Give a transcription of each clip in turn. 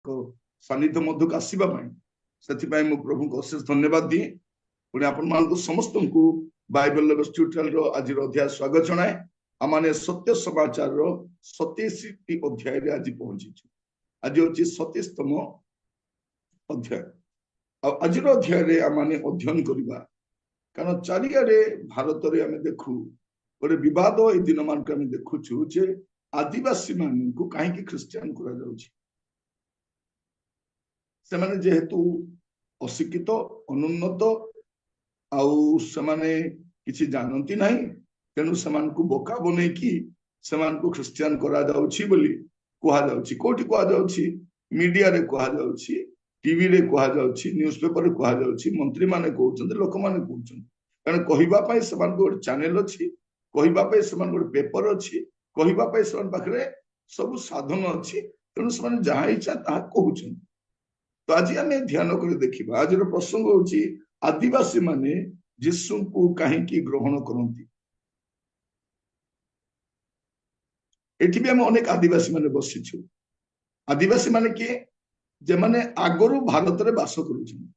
सानिध्य मध्य को आसवा से प्रभु को अशेष धन्यवाद दिए पुणी आपण समस्त को बाइबल ट्यूटोरियल आज अध्याय स्वागत जनाए आम सत्य समाचार 27 अध्याय आज पहुंची आज हूँ 27तम अध्याय आज अध्याय आम अध्ययन करवा कारण चारिआडे भारत में आम देखू गोटे विवाद ए दिन मानक आम देखुचु जे आदिवासी मान को कहीं ख्रिस्टियन कर जेहेतु अशिक्षित अनुन्नत आउ से किसी जानती ना तेणु से बोका बन को ख्रिस्टियन कौटी कहुच्छी मीडिया रे कहुच्छी टीवी रे कहुच्छी न्यूज पेपर कहुच्छी मंत्री माने कहते लोक मैंने कहते कारण कहवाई से गोटे चैनल अच्छी कहवाई से गोटे पेपर अच्छी कहवाई से पाखे सब साधन अच्छी तेणु से जहाँ इच्छा ता कहते तो आज आम ध्यान कर देखा आज प्रसंग हूँ आदिवासी माने यीशु को कहीं ग्रहण करती एठी भी हम अनेक आदिवासी माने बसीचु आदिवासी माने किए जे माने आगरु भारत रे बास करूछन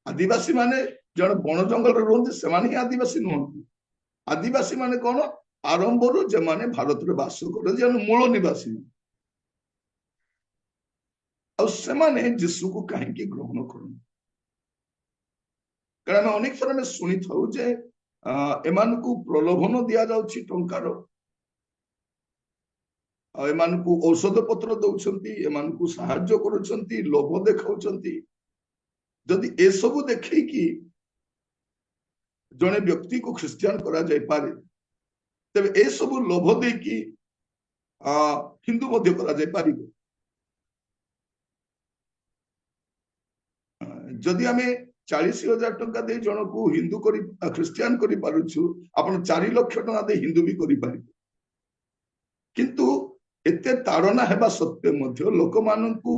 आदिवासी माने जण बन जंगल रे रहंती से माने आदिवासी नहंती आदिवासी माने कोन आरंभ रु जे माने भारत रे बास कर जे मूल निवासी और से माने यीशु को कहीं ग्रहण करन कारण अनेक थर में सुनी थाउ जे एमान को प्रलोभन दिया जाउछि टंकार एमान को औषध पत्र दौरान एमान को साहाय्य करुछंती लोभ देखाउछंती जदि ए सब देखै कि जने व्यक्ति को ख्रिस्टियन करा जाय पारे तबे ए सब लोभ दे कि हिंदू मध्य करा जाय पारिबो जदि हमें 40,000 टंका दे जन को हिंदू करी ख्रिस्टियन करी पारुछु आपण 4 लाख टंका दे हिंदू भी करी पारिबो किंतु एते ताड़ना हेबा सत्य मध्य लोक माननकु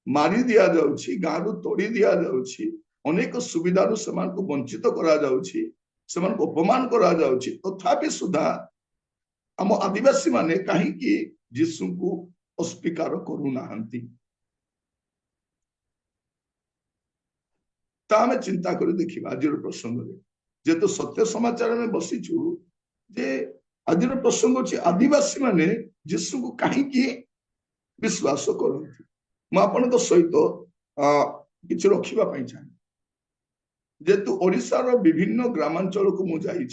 मारी दिया जाउछि गारू तोड़ी दिया जाउछि अनेक सुविधारु समान को वंचित करा जाउछि समान को अपमान करा जाउछि तथापि सुधा हम आदिवासी माने काहे कि यीशु को अस्वीकार करू नाहंती ता हमें चिंता कर देखिबा आज प्रसंग रे जे तो सत्य समाचार में बसीछु जे आज प्रसंग अच्छी आदिवासी माने यीशु को कहीं विश्वास करती मुझे सहित किसी रखापी चाहे जेतु ओडिशार विभिन्न ग्रामांचल को मुझे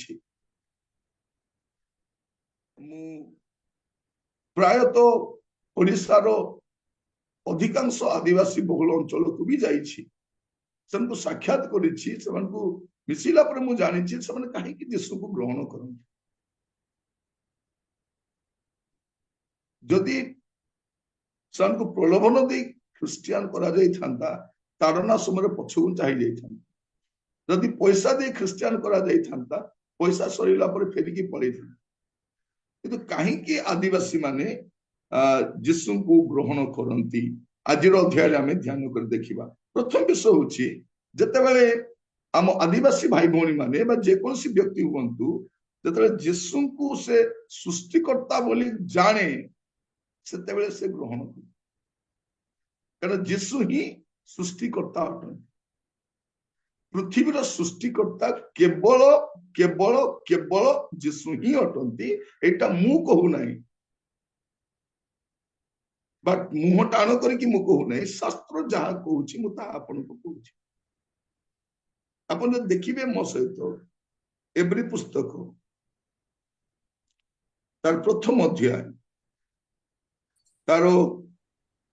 प्रायतः ओडिशार अधिकांश आदिवासी बहुल अंचल को भी जाइछि से साक्षात करिछि से मिसिला पर मु जानिछि से कहीं यीशु को ग्रहण करନ୍ତି जदि से प्रलोभन दे ख्रिस्टियन करा जाइथांता ताड़ना समय पछकु चाहि जाइथांता जदि पैसा दे ख्रिस्टियन करा जाइथांता पैसा सरीला पर फेरिकी पळैथांता किंतु काहेकि आदिवासी माने यीशु को ग्रहण करती आज अध्याय आम ध्यान कर देखिबा प्रथम विषय होछि जतेबेले आम आदिवासी भाई भौणी माने बा जेकोसी व्यक्ति हुंतु जतेबेले यीशु को से सृष्टिकर्ता बोली जाने सेतेबेले से ग्रहण कर कारण यीशु ही सृष्टिकर्ता अटन पृथ्वीर सृष्टिकर्ता केवल केवल केवल यीशु ही अटंती एटा मु कहू नाही बट मुह टाण करके मु कहू नाही शास्त्र जहा कहूची मु ता आपन को कहूची आपन देखिबे मो सहित एवरी पुस्तक तार प्रथम अध्याय तारो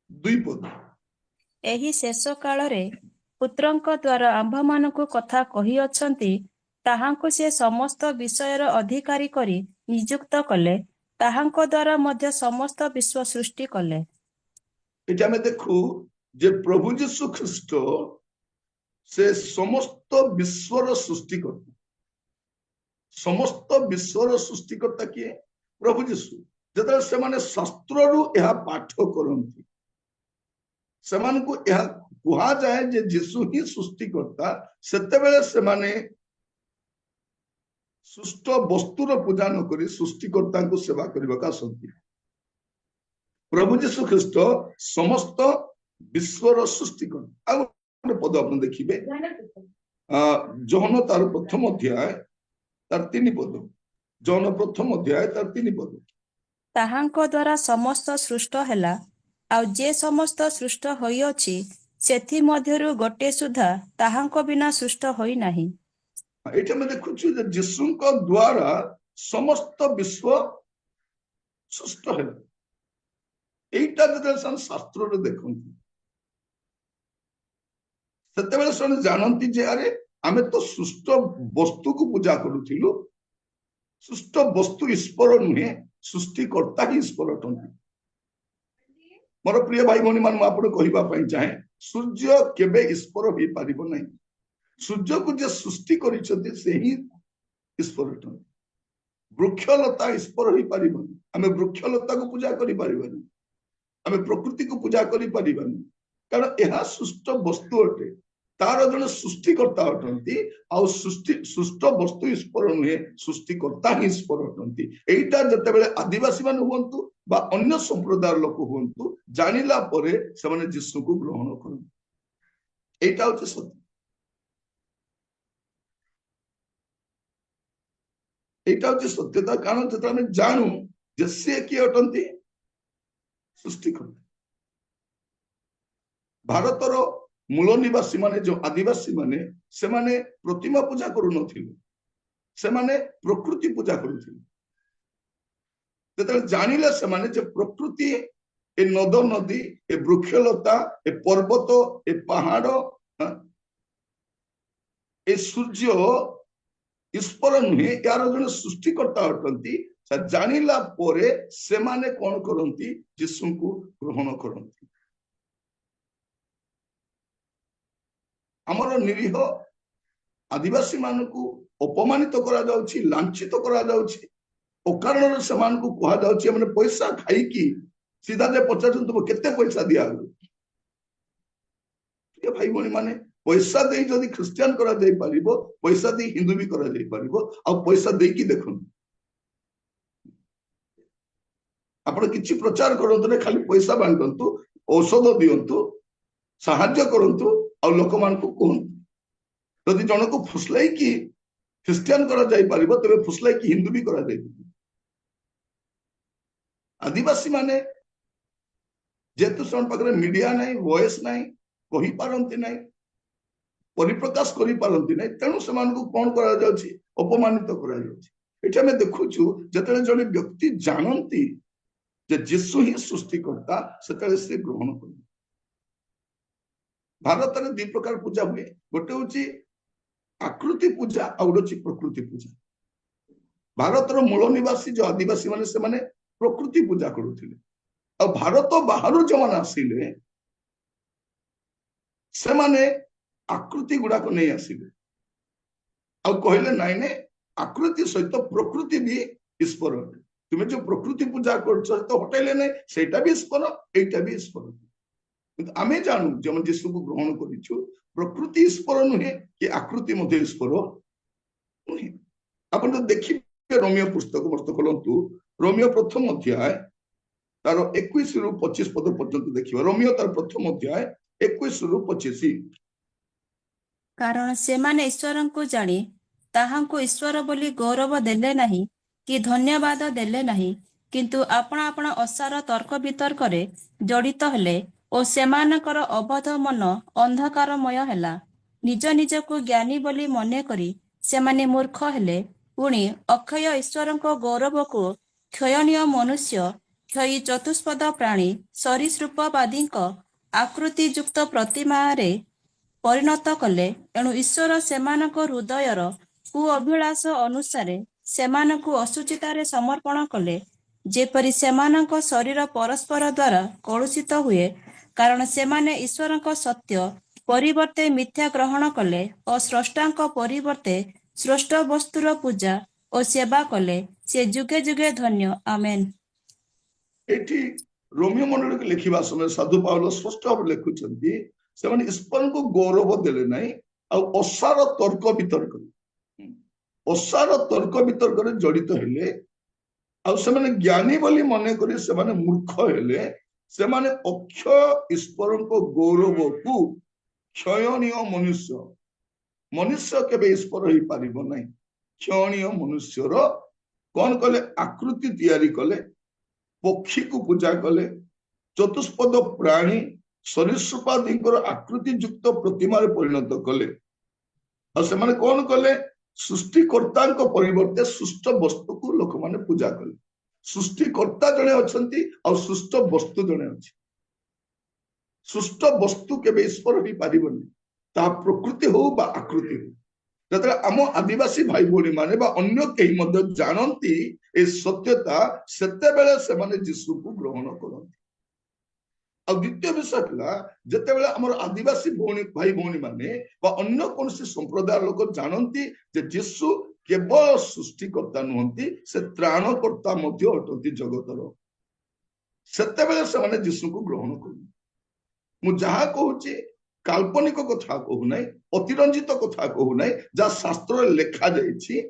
2 पद एही शेष काल रे पुत्रंक द्वारा आंभ मानकु कथा कहि अछंती ताहांको से समस्त विषयर अधिकारी करी नियुक्त कले ताहांक द्वारा मध्य समस्त विश्व सृष्टि कले एटा में देखू जे प्रभु यीशु ख्रिस्ट से समस्त विश्वर सृष्टिकर्ता समस्त विश्वर सृष्टिकर्ता किए प्रभु यीशु जतले से माने शास्त्र रु यह पाठ करंती समान को यह कुहा जाए जे यीशु ही सृष्टिकर्ता सेतेबेले से माने सृष्ट वस्तुर पूजा न करी सृष्टिकर्ता को सेवा करबा का सत्य प्रभु जीशु ख्रीस्ट समस्त विश्वर सृष्टिकर आउ गोटे पद आप देखिए जौन तार प्रथम अध्याय तार 3 पद जौन प्रथम अध्याय तार 3 पद ତାହାଙ୍କ ଦ୍ୱାରା ସମସ୍ତ ସୃଷ୍ଟ ହେଲା ଆଉ ଯେ ସମସ୍ତ ସୃଷ୍ଟ ହୋଇଅଛି ସେଥି ମଧ୍ୟରୁ ଗୋଟିଏ ସୁଦ୍ଧା ତାହାଙ୍କ ବିନା ସୃଷ୍ଟ ହୋଇନାହିଁ। ଏଇଠି ଆମେ ଦେଖୁଛୁ ଯେ ଯୀଶୁଙ୍କ ଦ୍ୱାରା ସମସ୍ତ ବିଶ୍ବ ସୃଷ୍ଟ ହେଲା। ଏଇଟା ଯେତେବେଳେ ସେମାନେ ଶାସ୍ତ୍ରରେ ଦେଖନ୍ତି ସେତେବେଳେ ସେମାନେ ଜାଣନ୍ତି ଯେ ଆରେ ଆମେ ତ ସୃଷ୍ଟ ବସ୍ତୁକୁ ପୂଜା କରୁଥିଲୁ, ସୃଷ୍ଟ ବସ୍ତୁ ଈଶ୍ୱର ନୁହେଁ, ସୃଷ୍ଟିକର୍ତ୍ତା ହିଁ ଈଶ୍ୱର ଅଟନ୍ତି। ମୋର ପ୍ରିୟ ଭାଇ ଭଉଣୀ ମାନେ ମୁଁ ଆପଣଙ୍କୁ କହିବା ପାଇଁ ଚାହେଁ ସୂର୍ଯ୍ୟ କେବେ ଈଶ୍ୱର ହେଇପାରିବ ନାହିଁ। ସୂର୍ଯ୍ୟକୁ ଯେ ସୃଷ୍ଟି କରିଛନ୍ତି ସେ ହିଁ ଈଶ୍ୱର ଅଟନ୍ତି। ବୃକ୍ଷଲତା ଈଶ୍ୱର ହେଇପାରିବନି। ଆମେ ବୃକ୍ଷଲତାକୁ ପୂଜା କରିପାରିବାନି, ଆମେ ପ୍ରକୃତିକୁ ପୂଜା କରିପାରିବାନି, କାରଣ ଏହା ସୃଷ୍ଟ ବସ୍ତୁ ଅଟେ। ତାର ଜଣେ ସୃଷ୍ଟିକର୍ତ୍ତା ଅଟନ୍ତି ଆଉ ସୃଷ୍ଟ ବସ୍ତୁ ଈଶ୍ୱର ନୁହେଁ, ସୃଷ୍ଟିକର୍ତ୍ତା ହିଁ ଈଶ୍ୱର ଅଟନ୍ତି। ଏଇଟା ଯେତେବେଳେ ଆଦିବାସୀ ମାନେ ହୁଅନ୍ତୁ ବା ଅନ୍ୟ ସମ୍ପ୍ରଦାୟର ଲୋକ ହୁଅନ୍ତୁ ଜାଣିଲା ପରେ ସେମାନେ ଯୀଶୁକୁ ଗ୍ରହଣ କରନ୍ତି। ଏଇଟା ହଉଛି ସତ୍ୟ। ଏଇଟା ହଉଛି ସତ୍ୟତା। କାରଣ ଯେତେବେଳେ ଆମେ ଜାଣୁ ଯେ ସେ କିଏ ଅଟନ୍ତି, ସୃଷ୍ଟିକର୍ତ୍ତା। ଭାରତର ମୂଳ ନିବାସୀ ମାନେ ଯୋଉ ଆଦିବାସୀ ମାନେ ସେମାନେ ପ୍ରତିମା ପୂଜା କରୁନଥିଲେ, ସେମାନେ ପ୍ରକୃତି ପୂଜା କରୁଥିଲେ। ଯେତେବେଳେ ଜାଣିଲେ ସେମାନେ ଯେ ପ୍ରକୃତି ଏ ନଦ ନଦୀ, ଏ ବୃକ୍ଷଲତା, ଏ ପର୍ବତ, ଏ ପାହାଡ, ଏ ସୂର୍ଯ୍ୟ ଈଶ୍ୱର ନୁହେଁ, ଏହାର ଜଣେ ସୃଷ୍ଟିକର୍ତ୍ତା ଅଟନ୍ତି, ଜାଣିଲା ପରେ ସେମାନେ କଣ କରନ୍ତି, ଯୀଶୁଙ୍କୁ ଗ୍ରହଣ କରନ୍ତି। ଆମର ନିରୀହ ଆଦିବାସୀ ମାନଙ୍କୁ ଅପମାନିତ କରାଯାଉଛି, ଲାଞ୍ଛିତ କରାଯାଉଛି। ଅକାରଣରେ ସେମାନଙ୍କୁ କୁହାଯାଉଛି ଏମାନେ ପଇସା ଖାଇକି ସିଧା ଯେ ପଚାରୁଛନ୍ତି ତୁମ କେତେ ପଇସା ଦିଆଗଲା। ଭାଇ ଭଉଣୀ ମାନେ ପଇସା ଦେଇ ଯଦି ଖ୍ରୀଷ୍ଟିଆନ କରାଯାଇ ପାରିବ, ପଇସା ଦେଇ ହିନ୍ଦୁ ବି କରାଯାଇ ପାରିବ। ଆଉ ପଇସା ଦେଇକି ଦେଖନ୍ତୁ, ଆପଣ କିଛି ପ୍ରଚାର କରନ୍ତୁ ନା, ଖାଲି ପଇସା ବାଣ୍ଟନ୍ତୁ, ଔଷଧ ଦିଅନ୍ତୁ, ସାହାଯ୍ୟ କରନ୍ତୁ ଆଉ ଲୋକମାନଙ୍କୁ କୁହନ୍ତୁ। ଯଦି ଜଣକୁ ଫୁସଲାଇକି ଖ୍ରୀଷ୍ଟିଆନ କରାଯାଇ ପାରିବ ତେବେ ଫୁସଲାଇକି ହିନ୍ଦୁ ବି କରାଯାଇପାରିବ। ଆଦିବାସୀ ମାନେ ଯେହେତୁ ସେମାନଙ୍କ ପାଖରେ ମିଡିଆ ନାହିଁ, ଭଏସ ନାହିଁ, କହିପାରନ୍ତି ନାହିଁ, ପରିପ୍ରକାଶ କରିପାରନ୍ତି ନାହିଁ, ତେଣୁ ସେମାନଙ୍କୁ କଣ କରାଯାଉଛି, ଅପମାନିତ କରାଯାଉଛି। ଏଠି ଆମେ ଦେଖୁଛୁ ଯେତେବେଳେ ଜଣେ ବ୍ୟକ୍ତି ଜାଣନ୍ତି ଯେ ଯୀଶୁ ହିଁ ସୃଷ୍ଟିକର୍ତ୍ତା, ସେତେବେଳେ ସେ ଗ୍ରହଣ କରନ୍ତି। ଭାରତରେ 2 ପ୍ରକାର ପୂଜା ହୁଏ, ଗୋଟେ ହଉଛି ଆକୃତି ପୂଜା ଆଉ ଗୋଟେ ହଉଛି ପ୍ରକୃତି ପୂଜା। ଭାରତର ମୂଳ ନିବାସୀ ଯୋଉ ଆଦିବାସୀ ମାନେ ସେମାନେ ପ୍ରକୃତି ପୂଜା କରୁଥିଲେ, ଆଉ ଭାରତ ବାହାରୁ ଯୋଉମାନେ ଆସିଲେ ସେମାନେ ଆକୃତି ଗୁଡାକ ନେଇ ଆସିଲେ ଆଉ କହିଲେ ନାଇଁ ନାଇଁ ଆକୃତି ସହିତ ପ୍ରକୃତି ବି ଈଶ୍ୱର ଅଟେ। ତୁମେ ଯୋଉ ପ୍ରକୃତି ପୂଜା କରୁଛ ତ ହଟେଇଲେ ନାଇଁ, ସେଇଟା ବି ଈଶ୍ୱର, ଏଇଟା ବି ଈଶ୍ୱର। କିନ୍ତୁ ଆମେ ଜାଣୁ ଯେମାନେ ଯୀଶୁକୁ ଗ୍ରହଣ କରିଛୁ ପ୍ରକୃତି ଈଶ୍ୱର ନୁହେଁ କି ଆକୃତି ମଧ୍ୟ ଈଶ୍ୱର ନୁହେଁ। ଆପଣ ଯଦି ଦେଖିବେ ରୋମିଓ ପୁସ୍ତକ ବର୍ଷ ଖୋଲନ୍ତୁ, ରୋମିଓ ପ୍ରଥମ ଅଧ୍ୟାୟ ତାର 21 ରୁ 25 ପଦ ପର୍ଯ୍ୟନ୍ତ ଦେଖିବା। ରୋମିଓ ତାର ପ୍ରଥମ ଅଧ୍ୟାୟ 21 ରୁ 25। କାରଣ ସେମାନେ ଈଶ୍ୱରଙ୍କୁ ଜାଣି ତାହାଙ୍କୁ ଈଶ୍ୱର ବୋଲି ଗୌରବ ଦେଲେ ନାହିଁ କି ଧନ୍ୟବାଦ ଦେଲେ ନାହିଁ, କିନ୍ତୁ ଆପଣ ଆପଣ ଅସାର ତର୍କ ବିତର୍କରେ ଜଡ଼ିତ ହେଲେ ଓ ସେମାନଙ୍କର ଅବୋଧ ମନ ଅନ୍ଧକାରମୟ ହେଲା। ନିଜ ନିଜକୁ ଜ୍ଞାନୀ ବୋଲି ମନେ କରି ସେମାନେ ମୂର୍ଖ ହେଲେ। ପୁଣି ଅକ୍ଷୟ ଈଶ୍ୱରଙ୍କ ଗୌରବକୁ କ୍ଷୟଣୀୟ ମନୁଷ୍ୟ, କ୍ଷୟୀ ଚତୁଷ୍ପଦ ପ୍ରାଣୀ, ସରୀସୃପବାଦୀଙ୍କ ଆକୃତିଯୁକ୍ତ ପ୍ରତିମାରେ ପରିଣତ କଲେ। ଏଣୁ ଈଶ୍ୱର ସେମାନଙ୍କ ହୃଦୟର କୁଅଭିଳାଷ ଅନୁସାରେ ସେମାନଙ୍କୁ ଅଶୁଚିତାରେ ସମର୍ପଣ କଲେ, ଯେପରି ସେମାନଙ୍କ ଶରୀର ପରସ୍ପର ଦ୍ୱାରା କଳୁଷିତ ହୁଏ। କାରଣ ସେମାନେ ଈଶ୍ୱରଙ୍କ ସତ୍ୟ ପରିବର୍ତ୍ତେ ମିଥ୍ୟା ଗ୍ରହଣ କଲେ ଓ ସ୍ରଷ୍ଟାଙ୍କ ପରିବର୍ତ୍ତେ ସ୍ରଷ୍ଟ ବସ୍ତୁର ପୂଜା ଓ ସେବା କଲେ। ସେ ଯୁଗେ ଯୁଗେ ଧନ୍ୟ। ଆମେନ୍। ଏଠି ରୋମିଓ ମଣ୍ଡଳୀକୁ ଲେଖିବା ସମୟରେ ସାଧୁ ପାଉଲ ସ୍ପଷ୍ଟ ଭାବରେ ଲେଖୁଛନ୍ତି ସେମାନେ ଈଶ୍ୱରଙ୍କୁ ଗୌରବ ଦେଲେ ନାହିଁ ଆଉ ଅସାର ତର୍କ ବିତର୍କରେ ଜଡିତ ହେଲେ ଆଉ ସେମାନେ ଜ୍ଞାନୀ ବୋଲି ମନେ କରି ସେମାନେ ମୂର୍ଖ ହେଲେ। से माने अक्षय ईश्वर गौरव को क्षयणीय मनुष्य मनुष्य केबे ईश्वर ही पारिबो नहीं क्षयणीय मनुष्यर कौन कले आकृति तैयारी कले पक्षी को पूजा कले चतुष्पद प्राणी सरीसृपादींकर आकृति युक्त प्रतिमा परिणत कले और से माने कौन कले सृष्टिकर्ता परिवर्ते सृष्ट वस्तु को लोक माने पूजा कले सृष्टिकर्ता जड़े अछंती और सृष्ट वस्तु जड़े अछि सृष्ट वस्तु केबे ईश्वर ही पारिबनी ता प्रकृति हो बा आकृति हो जतरा आम आदिवासी भाई भौणी माने बा अन्य केही मध्य जानती ए सत्यता सेते बेले से माने यीशु को ग्रहण करती और द्वितीय विषय था जिते बेले हमर आदिवासी भौणी भाई भौणी माने बा अन्य कोनसी संप्रदाय लोक जानती जे यीशु केवल सृष्टिकर्ता नुहंती से त्राणकर्ता मध्य अटंती जगतर सेते बेले से माने यीशु को ग्रहण करती मु जहा कहूची काल्पनिक कथा कहू ना अतिरंजित कथा कहू ना जहाँ शास्त्र लिखा जाइछि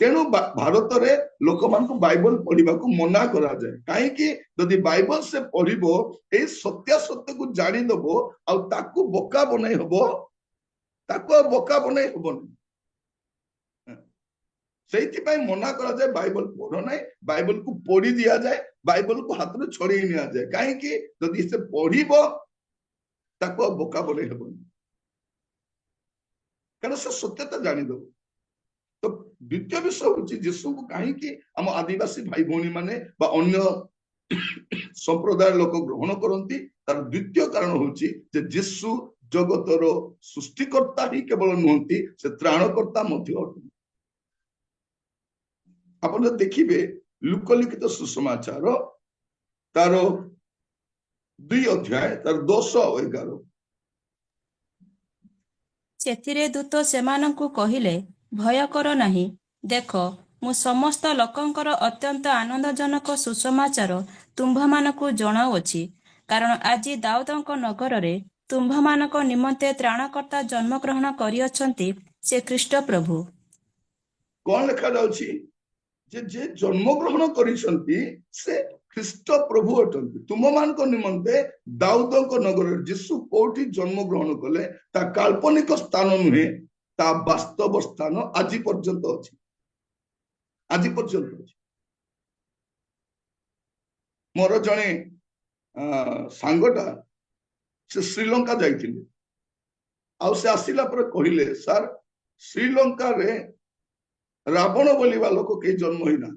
तेणु भारत रे लोक मान बाइबल पढ़ा मना करा जाए कहीं जदि बाइबल से पढ़िबो ए सत्यासत्य को जानिदब आ ताकू बोका बनई हबो ताकू बोका बनई हबोनी से मना करा जाए बाइबल पढ़ ना बाइबल को पढ़ी दिया जाए बाइबल को हाथ में छड़े निया जाए कहीं जदि से पढ़िबो ताको बोका बोले हेबनी कारण से सत्यता जानिदब तो द्वितीय विषय होची यीशु को कहीं कि हम आदिवासी भाई भौणी माने बा अन्य संप्रदाय लोक ग्रहण करती तार द्वितीय कारण होची जे यीशु जगतर सृष्टिकर्ता ही केवल नुहंती से त्राणकर्ता मध्य अटंती आपण देखिबे लोकलिखित सुसमाचार तार 2 अध्याय तार 10 और 11 ସେଥିରେ ଦୂତ ସେମାନଙ୍କୁ କହିଲେ ଭୟ କର ନାହିଁ ଦେଖ ମୁଁ ସମସ୍ତ ଲୋକଙ୍କର ଅତ୍ୟନ୍ତ ଆନନ୍ଦଜନକ ସୁସମାଚାର ତୁମ୍ଭମାନଙ୍କୁ ଜଣାଉଅଛି କାରଣ ଆଜି ଦାଉଦଙ୍କ ନଗରରେ ତୁମ୍ଭମାନଙ୍କ ନିମନ୍ତେ ତ୍ରାଣକର୍ତ୍ତା ଜନ୍ମଗ୍ରହଣ କରିଅଛନ୍ତି ସେ ଖ୍ରୀଷ୍ଟ ପ୍ରଭୁ କଣ ଲେଖା ଯାଉଛି जे जन्मग्रहण करिसंती से ख्रीष्ट प्रभु अटंती तुम मान निमंते दाऊद नगर यीशु कोठी जन्मग्रहण कले ता काल्पनिक स्थान नुहे ता वास्तव स्थान आज पर्यंत अछि आज पर्यंत अछि मोर जणे सांगटा से श्रीलंका जाइथिले आ से आसिला पर कहिले सर श्रीलंका रे रावण बोलिबा लोक के जन्म ही ना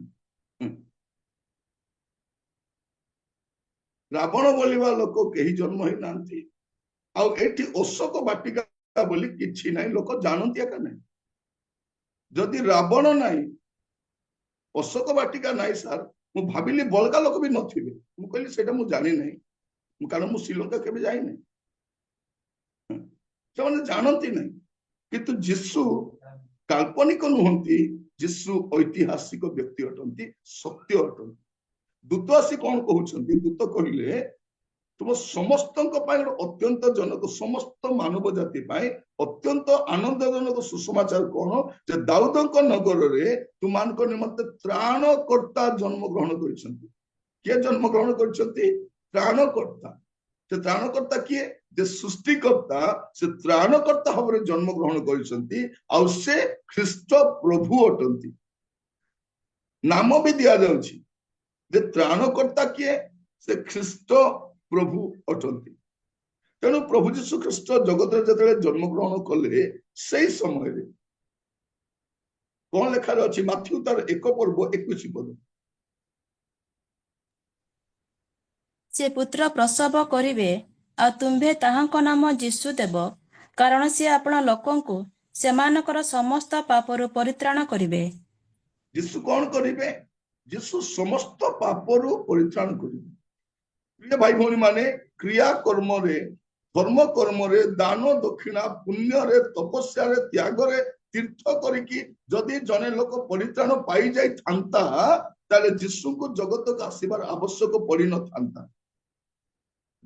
रावण बोलिबा लोक के जन्म ही ना एठी अशोक वाटिका बोली किछि नाही लोक जानती एका नाही जदि रावण नाही अशोक वाटिका नाही सर मु भाबिली बलगा लोक भी नथिबे मु कहली सेटा मु जानि नाही कारण मु श्रीलंका केबे जाई नाही से जानती नहीं किंतु यीशु काल्पनिक नुहंती यीशु ऐतिहासिक व्यक्ति अटंती सत्य अटंती दूत आसी कौन कहउछंती दूत कहिले तुम समस्त अत्यंत जनक समस्त मानव जाति पाए अत्यंत आनंदजनक सुसमाचार कौन जे दाऊदक नगर रे तुमानक निमंते त्राणकर्ता जन्म ग्रहण करिसंती के जन्म ग्रहण करिसंती त्राणकर्ता से त्राणकर्ता किए जे सृष्टिकर्ता से त्राणकर्ता भाव जन्म ग्रहण करिसंती और से ख्रीष्ट प्रभु अटंती नाम भी दिया जाउछि जे त्राणकर्ता किए से ख्रीष्ट प्रभु अटंती तेणु प्रभु यीशु ख्रीष्ट जगत जते जन्म ग्रहण कले से समय रे कौन लेखा अछि माथ्यू तार 1 पर्व 21 पद ସେ ପୁତ୍ର ପ୍ରସବ କରିବେ ଆଉ ତୁମ୍ଭେ ତାହାଙ୍କ ନାମ ଯୀଶୁ ଦେବ କାରଣ ସେ ଆପଣ ଲୋକଙ୍କୁ ସେମାନଙ୍କର ସମସ୍ତ ପାପରୁ ପରିତ୍ରାଣ କରିବେ यीशु कौन करिवे यीशु समस्त पापरु परित्राण करिवे प्रिय भाई भौणी माने क्रिया कर्म रे धर्म कर्म रे दान दक्षिणा पुण्य रे तपस्या रे त्याग रे तीर्थ करिकी जदि जने लोक परित्राण पाई जाई थांता ताले यीशु को जगत को आसीबार आवश्यक पड़ी न थांता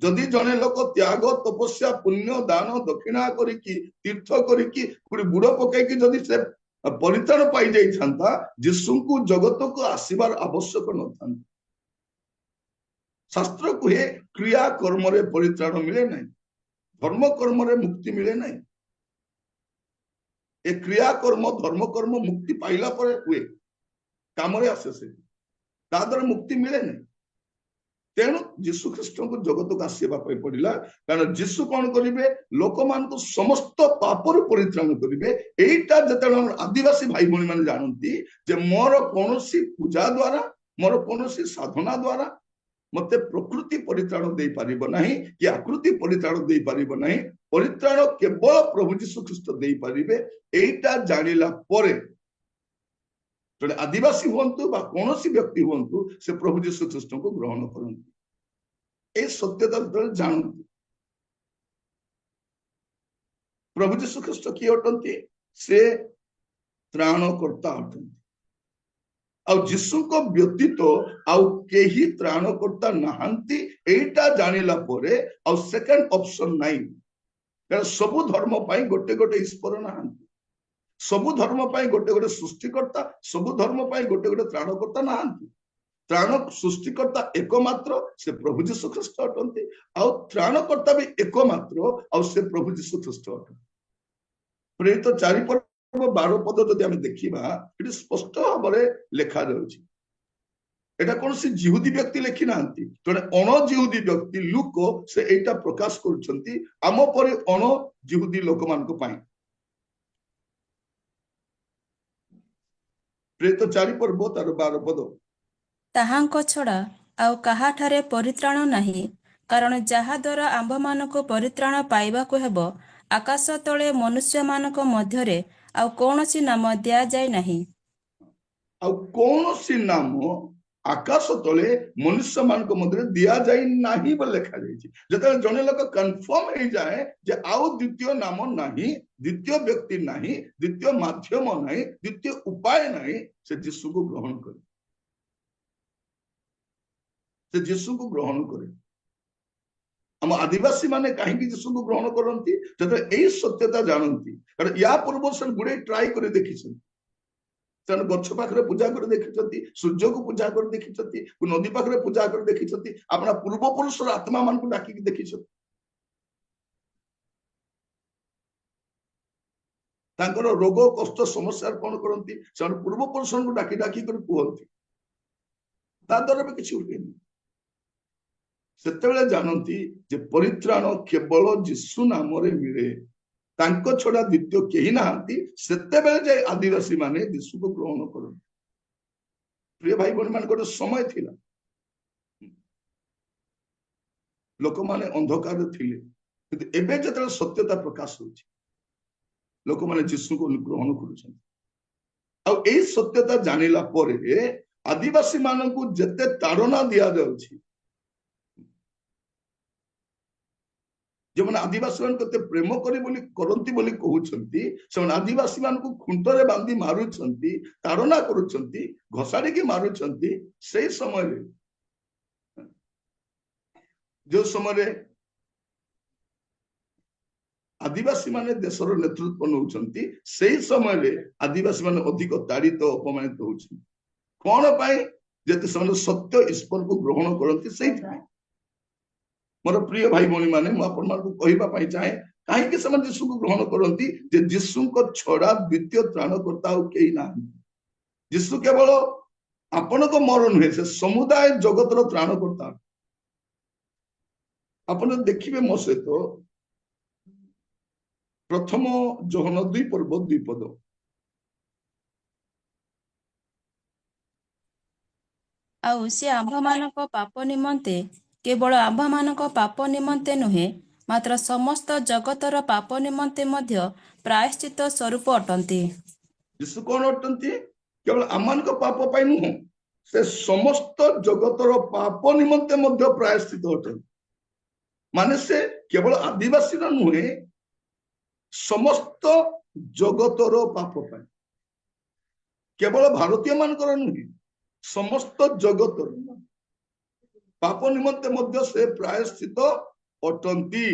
जदि जने लोक त्याग तपस्या पुण्य दान दक्षिणा करिकी तीर्थ करिकी पुरी बुड़ पकैकी जदि से परित्राण पाई जाई थांता यीशु को जगत को आसीबार आवश्यक न थांता शास्त्र कहे क्रिया कर्म रे परित्राण मिले नहीं, धर्म कर्म रे मुक्ति मिले नहीं। ए क्रिया कर्म धर्म कर्म मुक्ति पाइला पर हुए काम रे आसे से ता द्वारा मुक्ति मिले नहीं। तेणु जीशु ख्रीष्ट को जगत को आसवा पड़ा, कारण जीशु कौन करेंगे लोक मान समस्त पापर परित्राण करेंगे। यहीटा जो आदिवासी भाई भाई मैंने जानती जे मोर कौन पूजा द्वारा मोर कौन साधना द्वारा मते प्रकृति परित्राण दे पारिबो नहीं कि आकृति परित्राण दे पारिबो नहीं, परित्राण केवल प्रभु जीशु ख्रीष्ट दे पारिबे। एटा जानिला परे जड़े आदिवासी हुंतु बा कौन व्यक्ति हुंतु से प्रभु जीशु ख्रीष्ट को ग्रहण करते। ए सत्यता जो जानती प्रभु जीशु ख्रीष्ट किए अटंती से त्राणकर्ता अटंती। आउ जीशु को व्यतीत आउ केही त्राणकर्ता नहांती एटा जानिला परे आउ सेकंड ऑप्शन नाही। कारण सबु धर्म पाई गोटे गोटे ईश्वर नहांती, सबु धर्म पाई गोटे गोटे सृष्टिकर्ता, सबु धर्म पाई गोटे गोटे त्राणकर्ता नहांती। त्राण सृष्टिकर्ता एकमात्र से प्रभु जीशु ख्रीष्ट अटंती, आउ त्राणकर्ता भी एकमात्र आउ से प्रभु जीशु ख्रीष्ट अटंती। प्रेरित 4 पर्व 12 पद जदि आमे देखिबा एटी स्पष्ट भाबरे लेखा जाउछि। एटा कोनसी जिहुदी व्यक्ति लेखि नांती, जने अण जिहुदी व्यक्ति लुक से एटा प्रकाश करूछंती आम परे अण जिहुदी लोक मानको पाई। प्रेरित 4 पर्व तार 12 पद ताहांको छड़ा आउ काहाठारे परित्राण नाही, कारण जाहा द्वारा आम्भमानकु परित्राण पाइबाकु हेबो आकाश तले मनुष्य मानक मध्यरे आउ कौनसी नाम दिया जाय नाही। आउ कौनसी नाम आकाश तले मनुष्य मानक मध्यरे दिया जाय नाही बोल लेखा जायछि। जते जने लोक कंफर्म हे जाए जे आउ द्वितीय नाम नाही, द्वितीय व्यक्ति नाही, द्वितीय माध्यम नाही, द्वितीय उपाय नाही, से यीशु को ग्रहण करे, से यीशु को ग्रहण करे। हम आदिवासी माने कहीं यीशु को ग्रहण करती जब यही सत्यता जानती। कारण या पूर्व से गुड़े ट्राई कर देखी, गछ पाखे पूजा कर देखी, सूर्य को पूजा कर देखी, नदी पाखे पूजा कर देखी, अपना पूर्वपुरुष आत्मा मान को डाकिक देखी, रोग कष्ट समस्या कौन करती पूर्वपुरुष को डाकी डाकी कर कहती, द्वारा भी किसी उठेनी। सेतेबेले जानती जे परित्राण केवल यीशु नाम रे मिले, तांको छड़ा द्वितीय केही नाहांती। सेतेबेले जे आदिवासी माने यीशु को ग्रहण करते। प्रिय भाई बहन मान गोटे समय थिला लोक माने अंधकार थिले, किंतु एबे जतरा सत्यता प्रकाश होछि लोक माने यीशु को ग्रहण करूछन। आ एई सत्यता जानिला परे आदिवासी मानकु जते ताड़ना दिया जाउछि, जो मैंने आदिवासी मान को प्रेम करती बोली कहउछंती, से आदिवासी मान को खुंटरे बांधी मारुछंती, ताड़ना करूछंती, घसाड़ी की मारुछंती। से समय जो समय आदिवासी माने देशर नेतृत्व नौछंती, से समय आदिवासी माने अधिक ताड़ित अपमानित होछंती। कौन पाई जते समय सत्य ईश्वर को ग्रहण करती से मोर प्रिय भाई भौणी माने कहवाई चाहे कहीं यीशु को ग्रहण करती जे यीशु को छड़ा द्वितीय त्राणकर्ता कहीं ना। यीशु केवल आपण को मोर नुहे, से समुदाय जगतर त्राणकर्ता। आपण देखिए मो सहित प्रथम जोहन 2 पर्व 2 पद। आउ से आम्भमानक पाप निमंते केवल आम्भमानक पाप निमंते नुहे, मात्र समस्त जगतर पाप निमंते मध्य प्रायश्चित स्वरूप अटंती। यीशु कौन अटंती? केवल आमान को पाप पाई नुह, से समस्त जगतर पाप निमंते मध्य प्रायश्चित अटंती। माने से केवल आदिवासी नुहे, समस्त जगतर पाप पाई, केवल भारतीय मानकर नुहे, समस्त जगतर पाप निमंते मध्य से प्रायश्चित अटंती।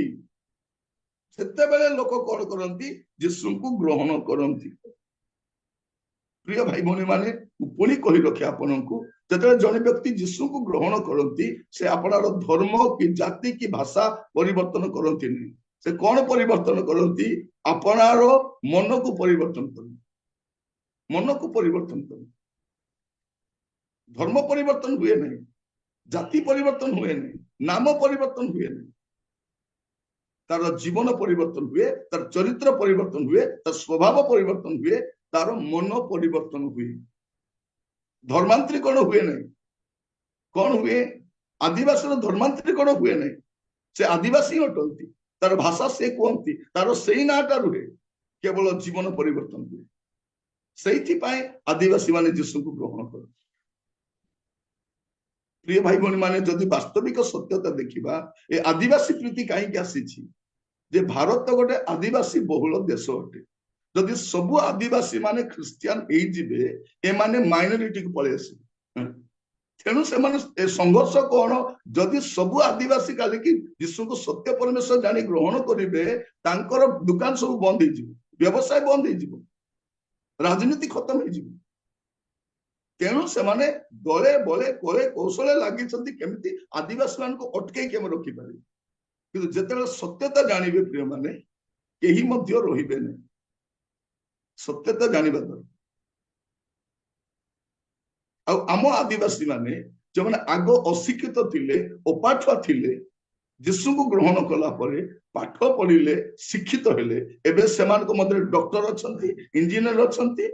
सेतेबेले लोक कौन करती? यीशु को ग्रहण करती। प्रिय भाई भौणी माने पुणी कही रखे आपनकु ଯେତେବେଳେ ଜଣେ ବ୍ୟକ୍ତି ଯୀଶୁଙ୍କୁ ଗ୍ରହଣ କରନ୍ତି ସେ ଆପଣାର ଧର୍ମ କି ଜାତି କି ଭାଷା ପରିବର୍ତ୍ତନ କରନ୍ତିନି। ସେ କଣ ପରିବର୍ତ୍ତନ କରନ୍ତି? ଆପଣାର ମନକୁ ପରିବର୍ତ୍ତନ କରନ୍ତି। ମନକୁ ପରିବର୍ତ୍ତନ କରନ୍ତି। ଧର୍ମ ପରିବର୍ତ୍ତନ ହୁଏ ନାହିଁ, ଜାତି ପରିବର୍ତ୍ତନ ହୁଏ ନାହିଁ, ନାମ ପରିବର୍ତ୍ତନ ହୁଏ ନାହିଁ। ତାର ଜୀବନ ପରିବର୍ତ୍ତନ ହୁଏ, ତାର ଚରିତ୍ର ପରିବର୍ତ୍ତନ ହୁଏ, ତାର ସ୍ୱଭାବ ପରିବର୍ତ୍ତନ ହୁଏ, ତାର ମନ ପରିବର୍ତ୍ତନ ହୁଏ। ଧର୍ମାନ୍ତରୀକରଣ ହୁଏ ନାହିଁ। କଣ ହୁଏ? ଆଦିବାସୀର ଧର୍ମାନ୍ତରୀକରଣ ହୁଏ ନାହିଁ। ସେ ଆଦିବାସୀ ଅଟନ୍ତି, ତାର ଭାଷା ସେ କୁହନ୍ତି, ତାର ସେଇ ନାଁଟା ରୁହେ, କେବଳ ଜୀବନ ପରିବର୍ତ୍ତନ ହୁଏ। ସେଇଥିପାଇଁ ଆଦିବାସୀ ମାନେ ଯୀଶୁଙ୍କୁ ଗ୍ରହଣ କରନ୍ତି। ପ୍ରିୟ ଭାଇ ଭଉଣୀ ମାନେ, ଯଦି ବାସ୍ତବିକ ସତ୍ୟତା ଦେଖିବା, ଏ ଆଦିବାସୀ ପ୍ରୀତି କାହିଁକି ଆସିଛି? ଯେ ଭାରତ ଗୋଟେ ଆଦିବାସୀ ବହୁଳ ଦେଶ ଅଟେ। ଯଦି ସବୁ ଆଦିବାସୀ ମାନେ ଖ୍ରୀଷ୍ଟିଆନ ହେଇଯିବେ, ଏମାନେ ମାଇନରିଟିକୁ ପଳେଇ ଆସିବେ। ତେଣୁ ସେମାନେ ସଂଘର୍ଷ କଣ? ଯଦି ସବୁ ଆଦିବାସୀ କାଲିକି ଯୀଶୁଙ୍କୁ ସତ୍ୟ ପରମେଶ୍ୱର ଜାଣି ଗ୍ରହଣ କରିବେ, ତାଙ୍କର ଦୋକାନ ସବୁ ବନ୍ଦ ହେଇଯିବ, ବ୍ୟବସାୟ ବନ୍ଦ ହେଇଯିବ, ରାଜନୀତି ଖତମ ହେଇଯିବ। ତେଣୁ ସେମାନେ ଦଳେ ବଳେ କୋଳେ କୌଶଳେ ଲାଗିଛନ୍ତି କେମିତି ଆଦିବାସୀ ମାନଙ୍କୁ ଅଟକେଇକି ଆମେ ରଖିପାରିବେ। କିନ୍ତୁ ଯେତେବେଳେ ସତ୍ୟତା ଜାଣିବେ ପ୍ରିୟମାନେ, କେହି ମଧ୍ୟ ରହିବେ ନାହିଁ। ସତ୍ୟତା ଜାଣିବା ଦରକାର। ଆଉ ଆମ ଆଦିବାସୀ ମାନେ ଯେଉଁମାନେ ଆଗ ଅଶିକ୍ଷିତ ଥିଲେ, ଅପାଠୁଆ ଥିଲେ, ଯୀଶୁଙ୍କୁ ଗ୍ରହଣ କଲା ପରେ ପାଠ ପଢିଲେ, ଶିକ୍ଷିତ ହେଲେ, ଏବେ ସେମାନଙ୍କ ମଧ୍ୟରେ ଡକ୍ଟର ଅଛନ୍ତି, ଇଞ୍ଜିନିୟର ଅଛନ୍ତି,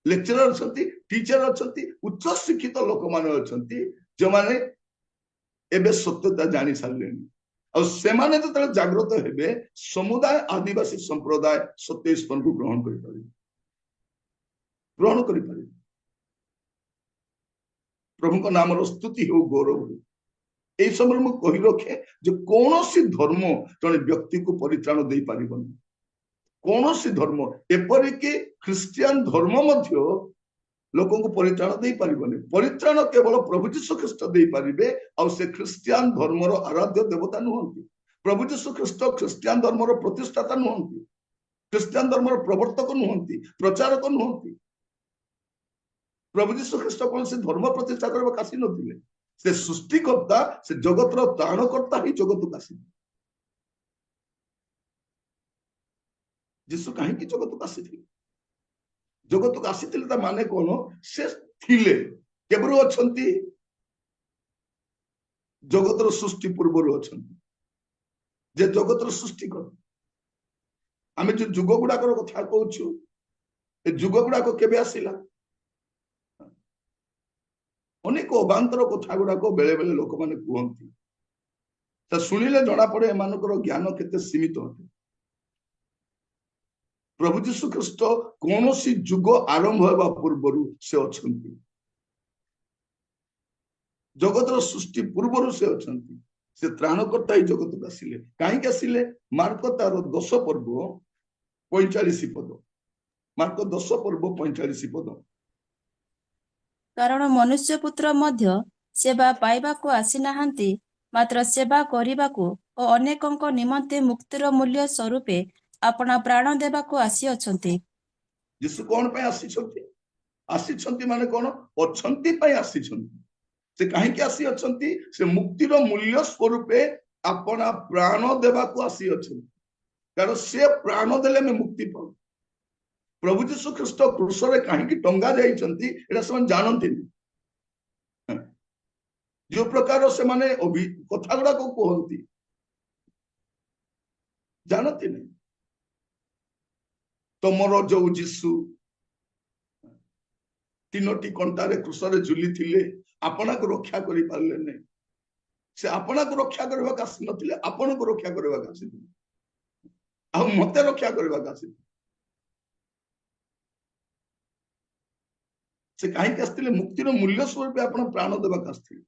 ଲେକ୍ଚରର ଅଛନ୍ତି, ଟିଚର ଅଛନ୍ତି, ଉଚ୍ଚ ଶିକ୍ଷିତ ଲୋକମାନେ ଅଛନ୍ତି, ଯେଉଁମାନେ ଏବେ ସତ୍ୟତା ଜାଣି ସାରିଲେଣି। ଆଉ ସେମାନେ ଯେତେବେଳେ ଜାଗ୍ରତ ହେବେ, ସମୁଦାୟ ଆଦିବାସୀ ସମ୍ପ୍ରଦାୟ ସତ୍ୟ ଈଶ୍ୱରଙ୍କୁ ଗ୍ରହଣ କରିପାରିବେ। ପ୍ରଭୁଙ୍କ ନାମର ସ୍ତୁତି ହେଉ, ଗୌରବ ହେଉ। এই ସମୟରେ ମୁଁ କହି ରଖେ ଯେ କୌଣସି ଧର୍ମ ଜଣେ ବ୍ୟକ୍ତିକୁ ପରିତ୍ରାଣ ଦେଇପାରିବନି। କୌଣସି ଧର୍ମ, ଏପରିକି ଖ୍ରୀଷ୍ଟିଆନ ଧର୍ମ ମଧ୍ୟ ଲୋକଙ୍କୁ ପରିତ୍ରାଣ ଦେଇପାରିବନି। ପରିତ୍ରାଣ କେବଳ ପ୍ରଭୁ ଯୀଶୁ ଖ୍ରୀଷ୍ଟ ଦେଇପାରିବେ। ଆଉ ସେ ଖ୍ରୀଷ୍ଟିଆନ ଧର୍ମର ଆରାଧ୍ୟ ଦେବତା ନୁହନ୍ତି। ପ୍ରଭୁ ଯୀଶୁ ଖ୍ରୀଷ୍ଟ ଖ୍ରୀଷ୍ଟିଆନ ଧର୍ମର ପ୍ରତିଷ୍ଠାତା ନୁହନ୍ତି, ଖ୍ରୀଷ୍ଟିଆନ ଧର୍ମର ପ୍ରବର୍ତ୍ତକ ନୁହନ୍ତି, ପ୍ରଚାରକ ନୁହନ୍ତି। ପ୍ରଭୁ ଯୀଶୁ ଖ୍ରୀଷ୍ଟ କୌଣସି ଧର୍ମ ପ୍ରତିଷ୍ଠା କରିବାକୁ ଆସିନଥିଲେ। ସେ ସୃଷ୍ଟିକର୍ତ୍ତା, ସେ ଜଗତର ତ୍ରାଣକର୍ତ୍ତା ହିଁ ଜଗତକୁ ଆସିଥିଲେ। ଯୀଶୁ କାହିଁକି ଜଗତକୁ ଆସିଥିଲେ? ଜଗତକୁ ଆସିଥିଲେ ତା ମାନେ କଣ? ସେ ଥିଲେ, କେବଳ ଅଛନ୍ତି, ଜଗତର ସୃଷ୍ଟି ପୂର୍ବରୁ ଅଛନ୍ତି। ଯେ ଜଗତର ସୃଷ୍ଟି କର। ଆମେ ଯୋଉ ଯୁଗ ଗୁଡାକର କଥା କହୁଛୁ, ଏ ଯୁଗ ଗୁଡାକ କେବେ ଆସିଲା? ଅନେକ ଅବାନ୍ତର କଥା ଗୁଡାକ ବେଳେ ବେଳେ ଲୋକମାନେ କୁହନ୍ତି। ତା ଶୁଣିଲେ ଜଣା ପଡେ ଏମାନଙ୍କର ଜ୍ଞାନ କେତେ ସୀମିତ ଅଟେ। ପ୍ରଭୁ ଯୀଶୁ ଖ୍ରୀଷ୍ଟ କୌଣସି ଯୁଗ ଆରମ୍ଭ ହେବା ପୂର୍ବରୁ ସେ ଅଛନ୍ତି। ଜଗତର ସୃଷ୍ଟି ପୂର୍ବରୁ ସେ ଅଛନ୍ତି। ସେ ତ୍ରାଣକର୍ତ୍ତା ଏହି ଜଗତକୁ ଆସିଲେ। କାହିଁକି ଆସିଲେ? ମାର୍କ ତାର 10 ପର୍ବ 45 ପଦ। ମାର୍କ 10 ପର୍ବ 45 ପଦ। କାରଣ ମନୁଷ୍ୟ ପୁତ୍ର ମଧ୍ୟ ସେବା ପାଇବାକୁ ଆସିନାହାନ୍ତି, ମାତ୍ର ସେବା କରିବାକୁ ଓ ଅନେକଙ୍କ ନିମନ୍ତେ ମୁକ୍ତିର ମୂଲ୍ୟ ସ୍ୱରୂପେ ଆପଣା ପ୍ରାଣ ଦେବାକୁ ଆସିଅଛନ୍ତି। ଯୀଶୁ କଣ ପାଇଁ ଆସିଛନ୍ତି? ଆସିଛନ୍ତି ମାନେ କଣ? ଅଛନ୍ତି ପାଇଁ ଆସିଛନ୍ତି। ସେ କାହିଁକି ଆସିଅଛନ୍ତି? ସେ ମୁକ୍ତିର ମୂଲ୍ୟ ସ୍ୱରୂପେ ଆପଣା ପ୍ରାଣ ଦେବାକୁ ଆସିଅଛନ୍ତି। କାରଣ ସେ ପ୍ରାଣ ଦେଲେ ଆମେ ମୁକ୍ତି ପାଉ। ପ୍ରଭୁ ଯୀଶୁ ଖ୍ରୀଷ୍ଟ କ୍ରୁଶରେ କାହିଁକି ଟଙ୍ଗା ଯାଇଛନ୍ତି ଏଟା ସେମାନେ ଜାଣନ୍ତିନି। ଯୋଉ ପ୍ରକାର ସେମାନେ କଥା ଗୁଡାକ କୁହନ୍ତି, ଜାଣନ୍ତିନି। ତମର ଯୋଉ ଯୀଶୁ 3ଟି କଣ୍ଟାରେ କ୍ରୁଶରେ ଝୁଲିଥିଲେ, ଆପଣଙ୍କୁ ରକ୍ଷା କରିପାରିଲେ ନାହିଁ। ସେ ଆପଣଙ୍କୁ ରକ୍ଷା କରିବାକୁ ଆସିନଥିଲେ, ଆପଣଙ୍କୁ ରକ୍ଷା କରିବାକୁ ଆସିଥିଲେ। ଆଉ ମତେ ରକ୍ଷା କରିବାକୁ ଆସିଥିଲେ। ସେ କାହିଁକି ଆସିଥିଲେ? ମୁକ୍ତିର ମୂଲ୍ୟ ସ୍ୱରୂପ ଆପଣ ପ୍ରାଣ ଦେବାକୁ ଆସିଥିଲେ।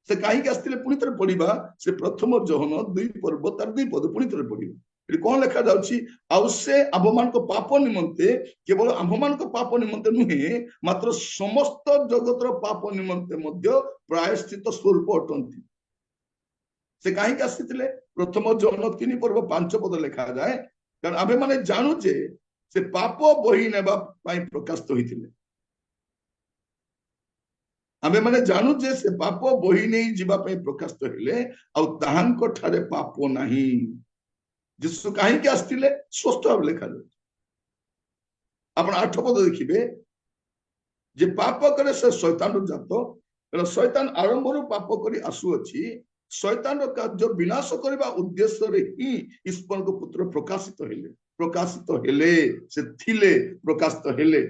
ସେ କାହିଁକି ଆସିଥିଲେ? ପୁଣି ଥରେ ପଢିବା, ସେ ପ୍ରଥମ ଯୋହନ 2 ପର୍ବ ତାର 2 ପଦ ପୁଣି ଥରେ ପଢିବା। ଏଠି କଣ ଲେଖା ଯାଉଛି? ଆଉ ସେ ଆମ୍ଭମାନଙ୍କ ପାପ ନିମନ୍ତେ, କେବଳ ଆମ୍ଭମାନଙ୍କ ପାପ ନିମନ୍ତେ ନୁହେଁ, ମାତ୍ର ସମସ୍ତ ଜଗତର ପାପ ନିମନ୍ତେ ମଧ୍ୟ ପ୍ରାୟଶ୍ଚିତ ସ୍ୱରୂପ ଅଟନ୍ତି। ସେ କାହିଁକି ଆସିଥିଲେ? ପ୍ରଥମ ଯୋହନ 3 ପର୍ବ 5 ପଦ ଲେଖାଯାଏ, କାରଣ ଆମେ ମାନେ ଜାଣୁ ଯେ ସେ ପାପ ବହି ନେବା ପାଇଁ ପ୍ରକାଶିତ ହୋଇଥିଲେ। आमे माने जानू जे से पाप बोही नहीं जीवा पे प्रकाशित हेले आउ ताहांको ठारे पाप नाही जीसु काहे के आस्तिले स्पष्ट भाव लेखा आपण 8 पद देखिबे जे पाप करे से शैतान जात शैतान आरंभ पाप करी आसुअछि शैतान कार्य विनाश करबा उद्देश्य रे ही ईश्वर को पुत्र प्रकाशित हेले से थिले प्रकाशित हेले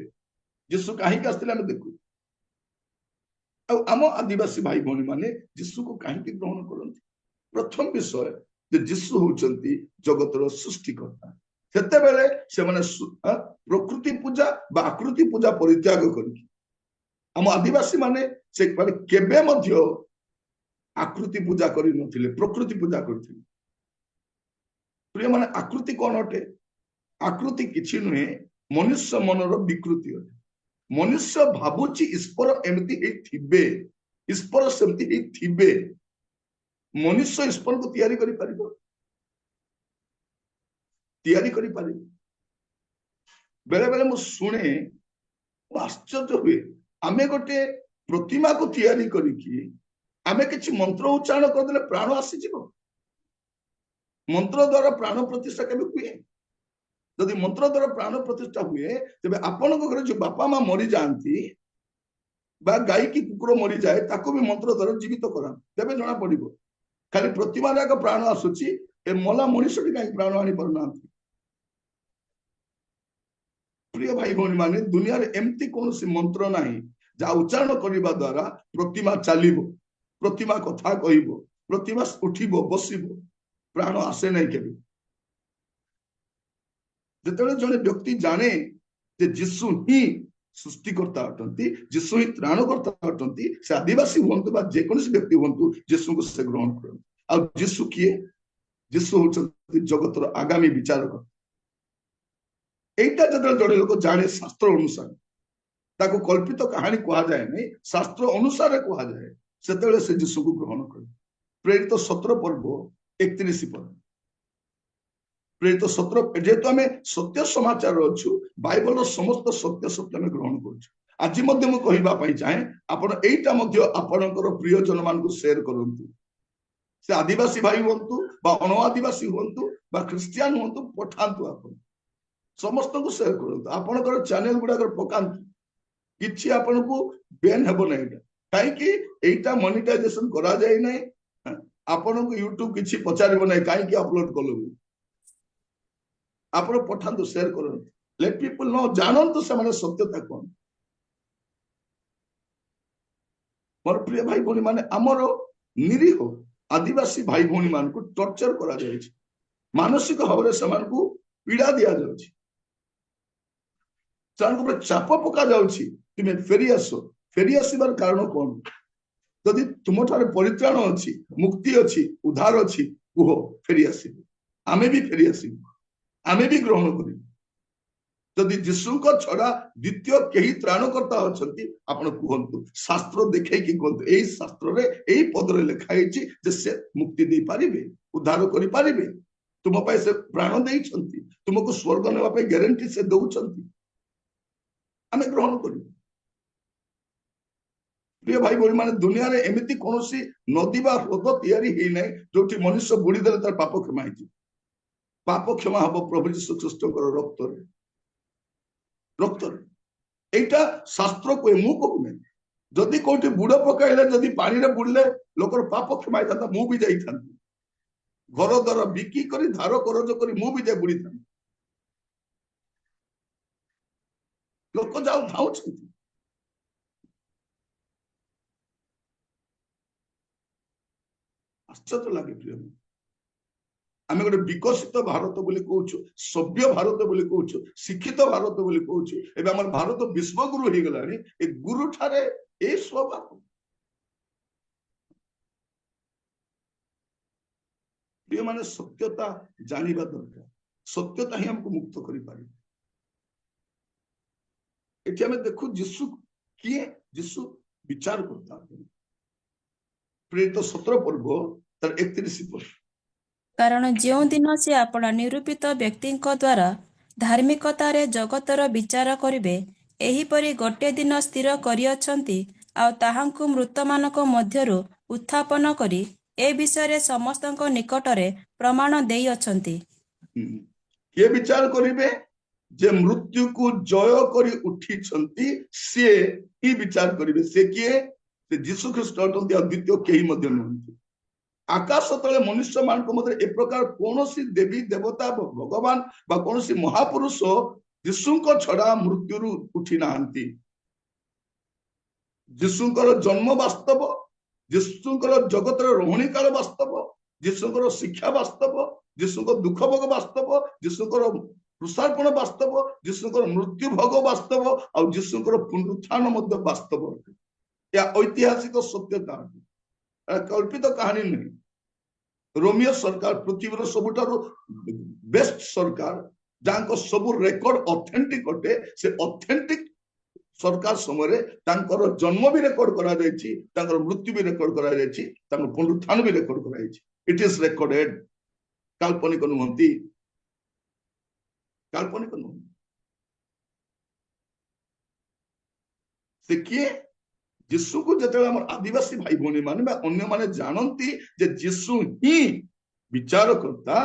जीसु काहे के आस्तिले हम देखु आम आदिवासी भाई भौणी माने जीसु को काहे ग्रहण करती प्रथम विषय जे जीसु होचंती जगतर सृष्टिकर्ता सेते बेले से माने प्रकृति पूजा बा आकृति पूजा परित्याग करके आम आदिवासी माने से माने केबे मध्य आकृति पूजा करि नथिले प्रकृति पूजा करथिले प्रिय माने आकृति कोन अटे आकृति किछि नुहे मनुष्य मनर विकृति अटे मनुष्य भाबुची ईश्वर एमती हे थिबे ईश्वर सेमती हे थिबे मनुष्य ईश्वर को तैयारी करि परिबो तैयारी करि परिबो बेले बेले मु सुने आश्चर्य हुए आमे गोटे प्रतिमा को तैयारी करिकी आमे किछि मंत्र उच्चारण कर देले प्राण आसी जिवो मंत्र द्वारा प्राण प्रतिष्ठा केबे हुए यदि मंत्र द्वारा प्राण प्रतिष्ठा हुए तेबे आपन को घर जो बापा मां मरि जानती बा गाय की कुकुर मरि जाए ताको भी मंत्र द्वारा जीवित करा तेबे जणा पड़िबो खाली प्रतिमा रे का प्राण आसुची ए मला मनुष्य के काई प्राण आनी परना प्रिय भाई भौणी माने दुनिया रे एमती कोनोसी मंत्र नाही जा उच्चारण करबा द्वारा प्रतिमा चलिबो प्रतिमा कथा कहिबो प्रतिमा उठिबो बसिबो प्राण आसे नै केबे जेतेबेले जने व्यक्ति जाने जे जीसु ही सृष्टिकर्ता अटंती जीसु ही त्राणकर्ता अटंती से आदिवासी हुंतु बा जे कोनोसी व्यक्ति हुंतु जीसु को से ग्रहण करन आ जीसु किए जीसु होचंती जगतर आगामी विचारक एटा जदल जड़े लोक जाने शास्त्र अनुसार ताको कल्पित कहानी कहा जाए नहीं शास्त्र अनुसार कहा जाए सेतेबेले से जीसु को ग्रहण करे प्रेरित 17 पर्व 31 पद प्रेरित 17 जेतु आमे सत्य समाचार अच्छु बाइबल समस्त सत्य सत्य में ग्रहण करछु आज मध्य मु कहिबा पई चाहे आपण एटा मध्य आपणकर प्रियजन मान को शेयर करंतु से आदिवासी भाई हुंतु बा अण आदिवासी हुंतु बा क्रिश्चियन हुंतु पठांतु आपण समस्त को शेयर करंतु आपणकर चैनल गुडा कर पकांतु किछि आपण को बैन हेबो नै काहे कि एटा मोनेटाइजेशन करा जाय नै आपण को YouTube किछि पचारिबो नै काहे कि अपलोड करलो आपण पठांतु शेयर करंतु लेट पीपल नो जानंतु से माने सत्यता कोन मोर प्रिय भाई भौणी माने हमरो निरीह आदिवासी भाई भौणी मान को टॉर्चर करा जाय छै मानसिक भाव से मान को पीड़ा दिया जाय छै सान को चाप पका जाउछि तुमे फेरी आसीबार कारण कोन यदि तुम ठारे परित्राण अछि मुक्ति अछि उद्धार अछि कुह फेरी आसीबो आमे भी फेरी आसीबो आमे भी ग्रहण करिबो यदि जीसु को छड़ा द्वितीय केही त्राणकर्ता अछंती आपण कहंतु शास्त्र देखै कि कहंतु एही शास्त्र रे एही पद रे लिखा हैछि जे से मुक्ति दे पारिबे उद्धार करि पारिबे तुम पय से प्राण देई छंती तुमको स्वर्ग नेबा पय ग्यारंटी से दउ छंती आमे ग्रहण करिबो प्रिय भाई भौणी माने दुनिया रे एमिति कोनोसी नदी बा हृद तयारी हेई नै जोठी मनुष्य बुड़ी देले तार पाप क्षमा हेछि पाप क्षमा हबो प्रभु यीशु ख्रीष्टकर रक्त रे एटा शास्त्र को मु कहू नै जदि कोठी बुड़ पकाइले जदि पानी रे बुड़ले लोकर पाप क्षमा हेता मु भी जाई थांती घर दर बिकी करी धार करज करी मु भी जाई बुड़ी थांती लोक जाऊ थाउ छथि आश्चर्य लगे प्रिय आम गोटे विकसित भारत बोली कहूँ सभ्य भारत बोली कहूँ शिक्षित भारत बोली कहूँ एवं आम भारत विश्वगुरु हो गला ए गुरु ठारे ए स्वभाव प्रिय माने सत्यता जानिबा दरकार सत्यता ही हमको मुक्त करि पारे एठी हमें देखु यीशु किए यीशु विचार करता प्रेरित 17 पर्व तर 31 पद कारण जो दिन से आपण निरूपित व्यक्तिଙ୍କ द्वारा धार्मिकतारे जगतर विचार करिवे एहीपरि गोटे दिन स्थिर करिअछंती ଆଉ ତାହାଙ୍କୁ ମୃତମାନଙ୍କ ମଧ୍ୟରୁ ଉତ୍ଥାପନ କରି ଏ ବିଷୟରେ ସମସ୍ତଙ୍କ ନିକଟରେ ପ୍ରମାଣ ଦେଇଅଛନ୍ତି। କିଏ ବିଚାର କରିବେ? ଯେ ମୃତ୍ୟୁକୁ ଜୟ କରି ଉଠିଛନ୍ତି ସିଏ ହିଁ ବିଚାର କରିବେ। ସେ କିଏ? ସେ ଯୀଶୁ ଖ୍ରୀଷ୍ଟ ଅଟନ୍ତି, ଆଉ ଦ୍ୱିତୀୟ କେହି ମଧ୍ୟ ନୁହନ୍ତି। ଆକାଶ ତଳେ ମନୁଷ୍ୟ ମାନଙ୍କ ମଧ୍ୟରେ ଏ ପ୍ରକାର କୌଣସି ଦେବୀ ଦେବତା ଭଗବାନ ବା କୌଣସି ମହାପୁରୁଷ ଯୀଶୁଙ୍କ ଛଡା ମୃତ୍ୟୁରୁ ଉଠି ନାହାନ୍ତି। ଯୀଶୁଙ୍କର ଜନ୍ମ ବାସ୍ତବ, ଯୀଶୁଙ୍କର ଜଗତର ରହଣୀ କାଳ ବାସ୍ତବ, ଯୀଶୁଙ୍କର ଶିକ୍ଷା ବାସ୍ତବ, ଯୀଶୁଙ୍କ ଦୁଃଖ ଭୋଗ ବାସ୍ତବ, ଯୀଶୁଙ୍କର କୃଷାର୍ପଣ ବାସ୍ତବ, ଯୀଶୁଙ୍କର ମୃତ୍ୟୁ ଭୋଗ ବାସ୍ତବ, ଆଉ ଯୀଶୁଙ୍କର ପୁନରୁତ୍ଥାନ ମଧ୍ୟ ବାସ୍ତବ ଅଟେ। ଏହା ଐତିହାସିକ ସତ୍ୟତା ଅଟେ, କଳ୍ପିତ କାହାଣୀ ନୁହେଁ। ରୋମିଓ ସରକାର ପୃଥିବୀର ସବୁଠାରୁ ବେଷ୍ଟ ସରକାର, ଯାହାଙ୍କ ସବୁ ରେକର୍ଡ ଅଥେଣ୍ଟିକ ଅଟେ। ସେ ଅଥେଣ୍ଟିକ ସରକାର ସମୟରେ ତାଙ୍କର ଜନ୍ମ ବି ରେକର୍ଡ କରାଯାଇଛି, ତାଙ୍କର ମୃତ୍ୟୁ ବି ରେକର୍ଡ କରାଯାଇଛି, ତାଙ୍କର ପୁନରୁତ୍ଥାନ ବି ରେକର୍ଡ କରାଯାଇଛି। ଇଟ ଇଜ ରେକର୍ଡେଡ। କାଳ୍ପନିକ ନୁହନ୍ତି, କାଳ୍ପନିକ ନୁହନ୍ତି। ସେ କିଏ? ଯୀଶୁକୁ ଯେତେବେଳେ ଆମର ଆଦିବାସୀ ଭାଇ ଭଉଣୀ ମାନେ ବା ଅନ୍ୟମାନେ ଜାଣନ୍ତି ଯେ ଯୀଶୁ ହିଁ ବିଚାରକର୍ତ୍ତା,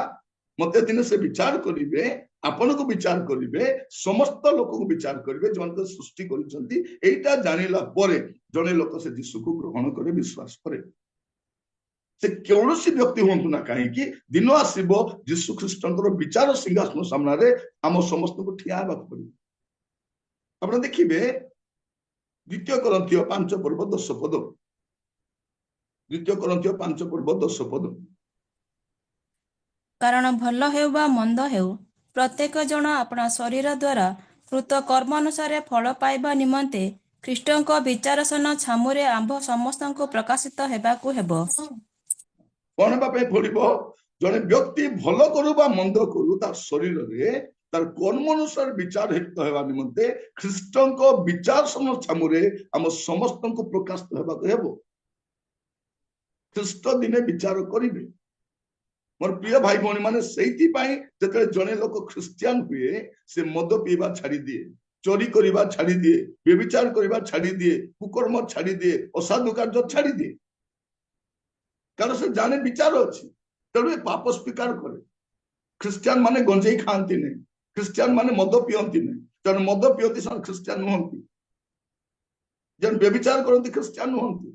ମତେ ଦିନେ ସେ ବିଚାର କରିବେ, ଆପଣଙ୍କୁ ବିଚାର କରିବେ, ସମସ୍ତ ଲୋକଙ୍କୁ ବିଚାର କରିବେ ଯେଉଁମାନେ ସୃଷ୍ଟି କରିଛନ୍ତି, ଏଇଟା ଜାଣିଲା ପରେ ଜଣେ ଲୋକ ସେ ଯୀଶୁକୁ ଗ୍ରହଣ କରେ, ବିଶ୍ୱାସ କରେ। ସେ କୌଣସି ବ୍ୟକ୍ତି ହୁଅନ୍ତୁ ନା କାହିଁକି, ଦିନ ଆସିବ ଯୀଶୁ ଖ୍ରୀଷ୍ଟଙ୍କର ବିଚାର ସିଂହାସନ ସାମ୍ନାରେ ଆମ ସମସ୍ତଙ୍କୁ ଠିଆ ହେବାକୁ ପଡିବ। ଆପଣ ଦେଖିବେ ଦ୍ୱିତୀୟ କରନ୍ଥୀୟ 5 ପର୍ବ 10 ପଦ, ଦ୍ୱିତୀୟ କରନ୍ଥୀୟ 5 ପର୍ବ 10 ପଦ। କାରଣ ଭଲ ହେଉ ବା ମନ୍ଦ ହେଉ, ପ୍ରତ୍ୟେକ ଜଣ ଆପଣା ଶରୀର ଦ୍ୱାରା କୃତ କର୍ମ ଅନୁସାରେ ଫଳ ପାଇବା ନିମନ୍ତେ ଖ୍ରୀଷ୍ଟଙ୍କ ବିଚାରସନ ଛାମୁରେ ଆମ୍ଭ ସମସ୍ତଙ୍କୁ ପ୍ରକାଶିତ ହେବାକୁ ହେବ। କଣ ହେବା ପାଇଁ ପଡିବ? ଜଣେ ବ୍ୟକ୍ତି ଭଲ କରୁ ବା ମନ୍ଦ କରୁ, ତାର ଶରୀରରେ ତାର କର୍ମ ଅନୁସାରେ ବିଚାର ହେବା ନିମନ୍ତେ ଖ୍ରୀଷ୍ଟଙ୍କ ବିଚାରସନ ଛାମୁରେ ଆମ ସମସ୍ତଙ୍କୁ ପ୍ରକାଶିତ ହେବାକୁ ହେବ। ଖ୍ରୀଷ୍ଟ ଦିନେ ବିଚାର କରିବେ। ମୋର ପ୍ରିୟ ଭାଇ ଭଉଣୀ ମାନେ, ସେଇଥିପାଇଁ ଯେତେବେଳେ ଜଣେ ଲୋକ ଖ୍ରୀଷ୍ଟିଆନ ହୁଏ, ସେ ମଦ ପିଇବା ଛାଡିଦିଏ, ଚୋରି କରିବା ଛାଡିଦିଏ, ବ୍ୟଭିଚାର କରିବା ଛାଡିଦିଏ, କୁକର୍ମ ଛାଡିଦିଏ, ଅସାଧୁ କାର୍ଯ୍ୟ ଛାଡିଦିଏ। କାରଣ ସେ ଜାଣେ ବିଚାର ଅଛି, ତେଣୁ ଏ ପାପ ସ୍ୱୀକାର କରେ। ଖ୍ରୀଷ୍ଟିଆନ ମାନେ ଗଞ୍ଜେଇ ଖାଆନ୍ତି ନାହିଁ, ଖ୍ରୀଷ୍ଟିଆନ ମାନେ ମଦ ପିଅନ୍ତି ନାହିଁ, ତେଣୁ ମଦ ପିଅନ୍ତି ସେମାନେ ଖ୍ରୀଷ୍ଟିଆନ ନୁହନ୍ତି। ଯେନ୍ ବ୍ୟଭିଚାର କରନ୍ତି ଖ୍ରୀଷ୍ଟିଆନ ନୁହନ୍ତି,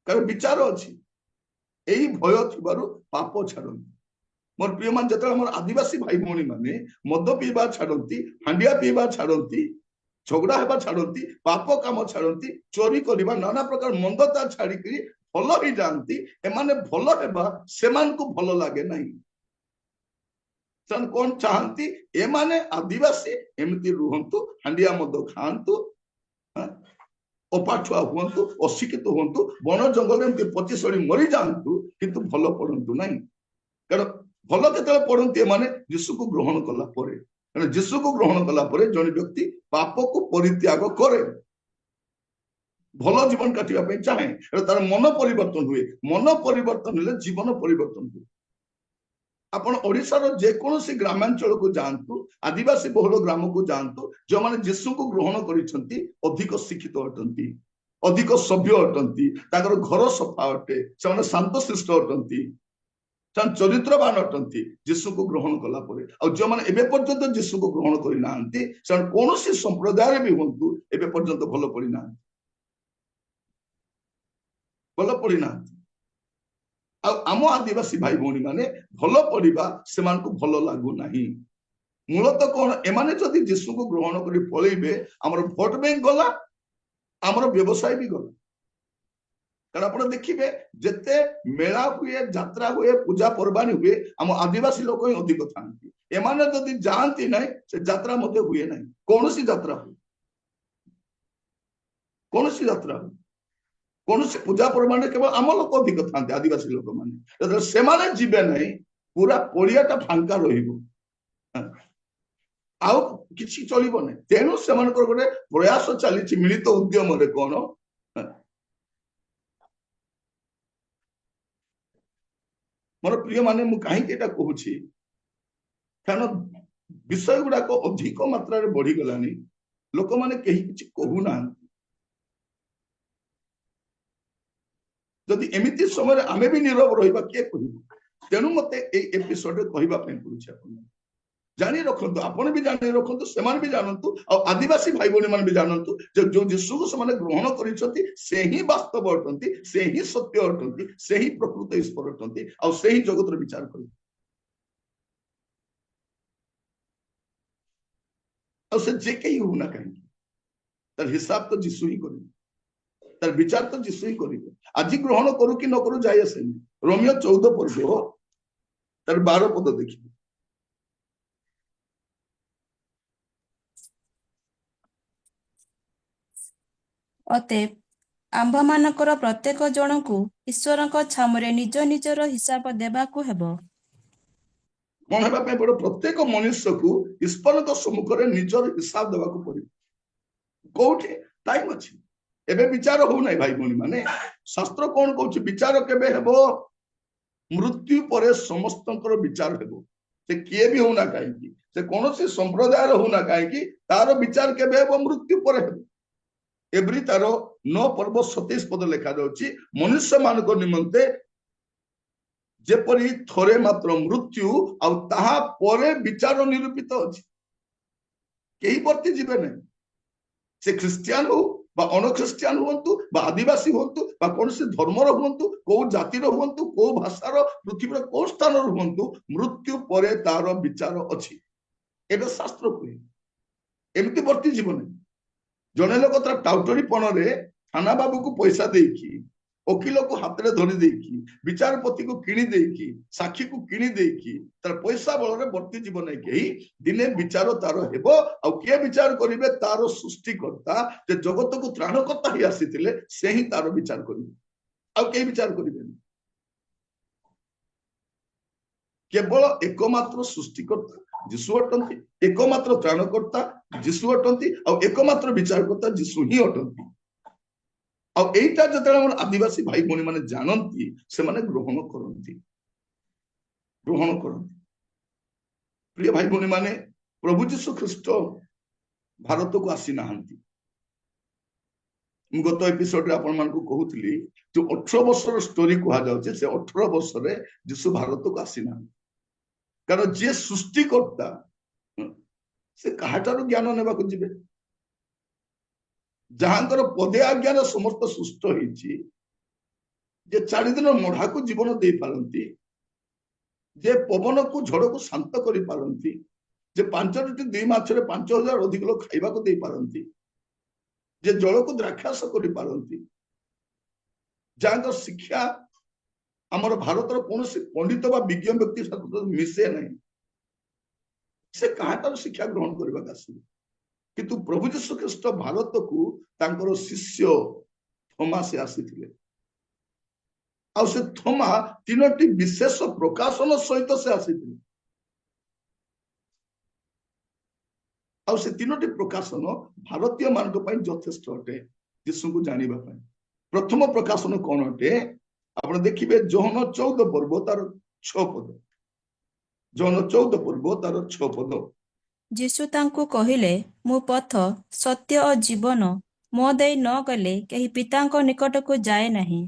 କାରଣ ବିଚାର ଅଛି। ଏଇ ଭୟ ଥିବାରୁ ପାପ ଛାଡନ୍ତି। ମୋର ପ୍ରିୟ ମାନେ, ଯେତେବେଳେ ଆମର ଆଦିବାସୀ ଭାଇ ଭଉଣୀ ମାନେ ମଦ ପିଇବା ଛାଡନ୍ତି, ହାଣ୍ଡିଆ ପିଇବା ଛାଡନ୍ତି, ଝଗଡା ହେବା ଛାଡନ୍ତି, ପାପ କାମ ଛାଡନ୍ତି, ଚୋରି କରିବା, ନାନା ପ୍ରକାର ମନ୍ଦତା ଛାଡିକି ଭଲ ହେଇଯାଆନ୍ତି, ଏମାନେ ଭଲ ହେବା ସେମାନଙ୍କୁ ଭଲ ଲାଗେ ନାହିଁ। ସେମାନେ କଣ ଚାହାନ୍ତି? ଏମାନେ ଆଦିବାସୀ ଏମିତି ରୁହନ୍ତୁ, ହାଣ୍ଡିଆ ମଦ ଖାଆନ୍ତୁ, ଅପାଠୁଆ ହୁଅନ୍ତୁ, ଅଶିକ୍ଷିତ ହୁଅନ୍ତୁ, ବଣ ଜଙ୍ଗଲ ଏମିତି ପଚିସଢି ମରିଯାଆନ୍ତୁ, କିନ୍ତୁ ଭଲ ପଢନ୍ତୁ ନାହିଁ। କାରଣ ଭଲ କେତେବେଳେ ପଢନ୍ତି ଏମାନେ? ଯୀଶୁକୁ ଗ୍ରହଣ କଲା ପରେ। କାରଣ ଯୀଶୁକୁ ଗ୍ରହଣ କଲା ପରେ ଜଣେ ବ୍ୟକ୍ତି ପାପକୁ ପରିତ୍ୟାଗ କରେ, ଭଲ ଜୀବନ କାଟିବା ପାଇଁ ଚାହେଁ, ତାର ମନ ପରିବର୍ତ୍ତନ ହୁଏ। ମନ ପରିବର୍ତ୍ତନ ହେଲେ ଜୀବନ ପରିବର୍ତ୍ତନ ହୁଏ। ଆପଣ ଓଡିଶାର ଯେକୌଣସି ଗ୍ରାମାଞ୍ଚଳକୁ ଯାଆନ୍ତୁ, ଆଦିବାସୀ ବହୁଳ ଗ୍ରାମକୁ ଯାଆନ୍ତୁ, ଯେଉଁମାନେ ଯୀଶୁଙ୍କୁ ଗ୍ରହଣ କରିଛନ୍ତି ଅଧିକ ଶିକ୍ଷିତ ଅଟନ୍ତି, ଅଧିକ ସଭ୍ୟ ଅଟନ୍ତି, ତାଙ୍କର ଘର ସଫା ଅଟେ, ସେମାନେ ଶାନ୍ତଶିଷ୍ଟ ଅଟନ୍ତି, ସେମାନେ ଚରିତ୍ରବାନ ଅଟନ୍ତି ଯୀଶୁକୁ ଗ୍ରହଣ କଲା ପରେ। ଆଉ ଯେଉଁମାନେ ଏବେ ପର୍ଯ୍ୟନ୍ତ ଯୀଶୁକୁ ଗ୍ରହଣ କରିନାହାନ୍ତି, ସେମାନେ କୌଣସି ସମ୍ପ୍ରଦାୟରେ ବି ହୁଅନ୍ତୁ, ଏବେ ପର୍ଯ୍ୟନ୍ତ ଭଲ ପଡିନାହାନ୍ତି, ଭଲ ପଡିନାହାନ୍ତି। ଆଉ ଆମ ଆଦିବାସୀ ଭାଇ ଭଉଣୀ ମାନେ ଭଲ ପଡିବା ସେମାନଙ୍କୁ ଭଲ ଲାଗୁନାହିଁ। ମୂଳତଃ କଣ? ଏମାନେ ଯଦି ଯୀଶୁକୁ ଗ୍ରହଣ କରି ପଳେଇବେ, ଆମର ଭୋଟ ବ୍ୟାଙ୍କ ଗଲା, ଆମର ବ୍ୟବସାୟ ବି ଗଲା। କାରଣ ଆପଣ ଦେଖିବେ, ଯେତେ ମେଳା ହୁଏ, ଯାତ୍ରା ହୁଏ, ପୂଜା ପର୍ବାଣୀ ହୁଏ, ଆମ ଆଦିବାସୀ ଲୋକ ହିଁ ଅଧିକ ଥାନ୍ତି। ଏମାନେ ଯଦି ଯାଆନ୍ତି ନାହିଁ, ସେ ଯାତ୍ରା ମଧ୍ୟ ହୁଏ ନାହିଁ। କୌଣସି ଯାତ୍ରା ହୁଏ, କୌଣସି ଯାତ୍ରା ହୁଏ, କୌଣସି ପୂଜା ପର୍ବାଣୀରେ କେବଳ ଆମ ଲୋକ ଅଧିକ ଥାନ୍ତି, ଆଦିବାସୀ ଲୋକମାନେ। ଯେତେବେଳେ ସେମାନେ ଯିବେ ନାହିଁ, ପୁରା ପଡିଆଟା ଫାଙ୍କା ରହିବ, ଆଉ କିଛି ଚଳିବ ନାହିଁ। ତେଣୁ ସେମାନଙ୍କର ଗୋଟେ ପ୍ରୟାସ ଚାଲିଛି ମିଳିତ ଉଦ୍ୟମରେ। କଣ? ମୋର ପ୍ରିୟ ମାନେ, ମୁଁ କାହିଁକି ଏଟା କହୁଛି? କାରଣ ବିଷୟ ଗୁଡାକ ଅଧିକ ମାତ୍ରାରେ ବଢିଗଲାଣି, ଲୋକମାନେ କେହି କିଛି କହୁନାହାନ୍ତି। जदि एमिति समय आमे भी नीरव रहिबा के कहिबो तेनु मते ए एपिसोड कहबा पय पड़ुछ आपन जानी रखंतु आपण भी जानी रखंतु सेमान भी जानंतु और आदिवासी भाई भौणी मान भी जानंतु जो यीशु को समान ग्रहण करिसथि से ही वास्तव अटंती से ही सत्य अटंती से ही प्रकृत ईश्वर अटंती और से ही जगत रो विचार करते और से जे कहीं हो ना कहीं तर हिसाब तो यीशु ही करिबे तर विचार तो यीशु ही करिबे आज ग्रहण करू कि न करू जाय आसे रोमियो 14 पढ़ो तर 12 पद देखिए ଅତଏବ ଆମ୍ଭମାନଙ୍କର ପ୍ରତ୍ୟେକ ଜଣଙ୍କୁ ଈଶ୍ୱରଙ୍କ ଛାମୁରେ ନିଜ ନିଜର ହିସାବ ଦେବାକୁ ହେବ। कौन हेबा पे पड़ो प्रत्येक मनुष्य को ईश्वर सम्मुख में निजर हिसाब देवा पड़े कोठे टाइम अच्छी एबे विचार हो ना भाई भौणी माने शास्त्र कौन कहूँ विचार केबे हेबो मृत्यु पर समस्त विचार हेबो से किए भी होना कहीं से कौन से संप्रदाय होना कहीं तार विचार केबे हेबो मृत्यु पर हेबो एवरी तार 9 पर्व 27 पद लिखा जाउची मनुष्य मानक निमंते जेपरी थोरे मात्र मृत्यु आ ताहा परे विचार निरूपित अछि केही वर्ती जीवे नै से क्रिश्चियन हो बा अन क्रिश्चियन हुंतु बा आदिवासी हुंतु बा कौन से धर्मर हुंतु को जातिर हुंतु को भाषार पृथ्वीर को स्थान हुंतु मृत्यु परे तार विचार अछि एबे शास्त्र कहि एमति वर्ती जीवन जने लोक तर टाउटरी पणरे थाना बाबू को पैसा देकी वकिल को हाथ में धरी देकी विचारपति को किणी देकी साक्षी को किणी देकी तार पैसा बल वर्ती जीवन कही दिने विचार तार हेबो आ किए विचार करिवे तार सृष्टिकर्ता जे जगत को त्राणकर्ता ही आसीथिले से ही तार विचार करिवे आ के विचार करिवे केवल एकमात्र सृष्टिकर्ता यीशु अटंती एकमात्र त्राणकर्ता यीशु अटंती और एकमात्र विचारकर्ता यीशु ही अटंती और एटा जते आदिवासी भाई भौणी माने जानंती से माने ग्रहण करंती प्रिय भाई भौणी माने प्रभु यीशु ख्रीष्ट भारत को आसी नाहंती गत एपिसोड रे आपण मान को कहउतली जो 18 वर्षर स्टोरी कहा जाउचे से 18 वर्ष रे यीशु भारत को आसी नाहंती कारण जे सृष्टिकर्ता से कहाटार ज्ञान नेबा को जिबे जहांकर पदे आज्ञान समस्त सुष्ट होइछि जे 4 दिन मढ़ा को जीवन दे पारंती जे पवन को झड़ को शांत करि पारंती जे 5 रोटी 2 माछ रे 5000 अधिक लोग खाइबा को दे पारंती जे जल को द्राक्षास करि पारंती जहांकर शिक्षा आमर भारतर कौन से पंडित बा विज्ञ व्यक्ति साथ मिसे नहीं से कहाटार शिक्षा ग्रहण करबा आसीबे किंतु प्रभु यीशु ख्रीष्ट भारत को तांकर शिष्य थोमा से आसीथिले आ से थोमा 3टी विशेष प्रकाशन सहित से आसीथिले आ से 3टी प्रकाशन भारतीय मानक पई यथेष्ट अटे यीशु को जानिबा पई प्रथम प्रकाशन कोन अटे आपण देखिबे जोहन 14 पर्व तार 6 पद जोहन 14 पर्व तार 6 पद ଯୀଶୁ ତାଙ୍କୁ କହିଲେ ମୁଁ ପଥ ସତ୍ୟ ଓ ଜୀବନ ମୋ ଦେଇ ନ ଗଲେ କେହି ପିତାଙ୍କ ନିକଟକୁ ଯାଏ ନାହିଁ।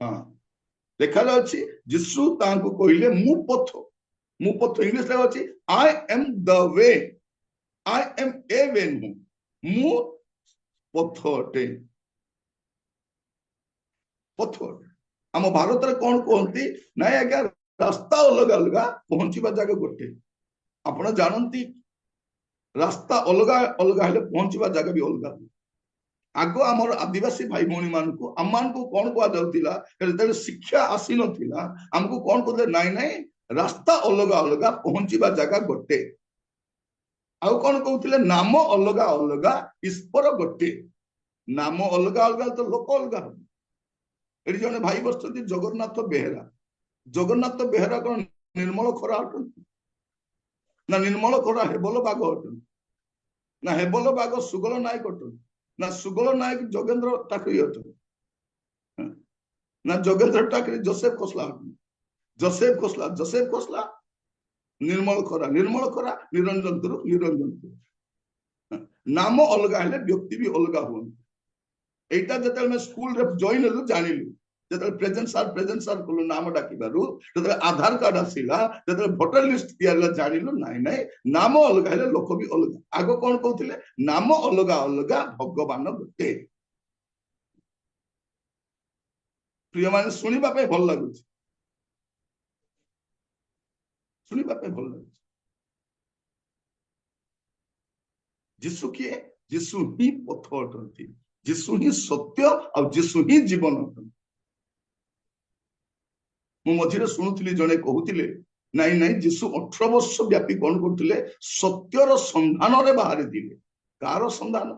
हाँ देखा जाउछि यीशु तांको कहले मु पथ इंग्लिश रे अछि I am the way I am a way मु पथ अटे पथ हम भारत रे कोन कहंती नै आज्ञा रास्ता अलग अलग पहुंचीबा जगह गोटे आपण जानंती रास्ता अलग अलग हेले पहुंचीबा जगह भी अलग आगो आमर आदिवासी भाई भौणी मान को आम मान को कौन कह जाउतिला शिक्षा आसी नथिला हमको कौन कहले नाई नाई रास्ता अलग अलग पहुंचीबा जगह गोटे आउ कौन कहउतिले नाम अलग अलग ईश्वर गोटे नाम अलग अलग तो लोक अलग एटी जने भाई बसती जगन्नाथ बेहेरा कौन निर्मल खरा अटंती ना निर्मल खरा हेबल बाग अटंती ना हेबल बाग सुगल नायक अटंती ना सुगल नायक जोगेंद्र टाकरी अटंती ना जोगेंद्र टाकरी जोसेफ खोसला निर्मल खरा निरंजन नाम अलग हेले व्यक्ति भी अलग हुआ एटा जते स्कूल रे जॉइन हेलु जानिलु ଯେତେବେଳେ ପ୍ରେଜେଣ୍ଟ ସାର୍ କଲୁ ନାମ ଡାକିବାରୁ, ଯେତେବେଳେ ଆଧାର କାର୍ଡ ଆସିଲା, ଯେତେବେଳେ ଭୋଟର ଲିଷ୍ଟ ତିଆରି ହେଲା, ଜାଣିଲୁ ନାଇଁ ନାମ ଅଲଗା ହେଲେ ଲୋକ ବି ଅଲଗା। ଆଗ କଣ କହୁଥିଲେ? ନାମ ଅଲଗା ଅଲଗା, ଭଗବାନ ଗୋଟେ। ପ୍ରିୟମାନେ, ଶୁଣିବା ପାଇଁ ଭଲ ଲାଗୁଛି, ଶୁଣିବା ପାଇଁ ଭଲ ଲାଗୁଛି। ଯୀଶୁ କିଏ? ଯୀଶୁ ହିଁ ପଥ ଅଟନ୍ତି, ଯୀଶୁ ହିଁ ସତ୍ୟ, ଆଉ ଯୀଶୁ ହିଁ ଜୀବନ ଅଟନ୍ତି। ମୁଁ ମଝିରେ ଶୁଣୁଥିଲି, ଜଣେ କହୁଥିଲେ ନାଇଁ ଯୀଶୁ 18 ବର୍ଷ ବ୍ୟାପୀ କଣ କରୁଥିଲେ? ସତ୍ୟର ସନ୍ଧାନରେ ବାହାରିଥିଲେ। କାହାର ସନ୍ଧାନ?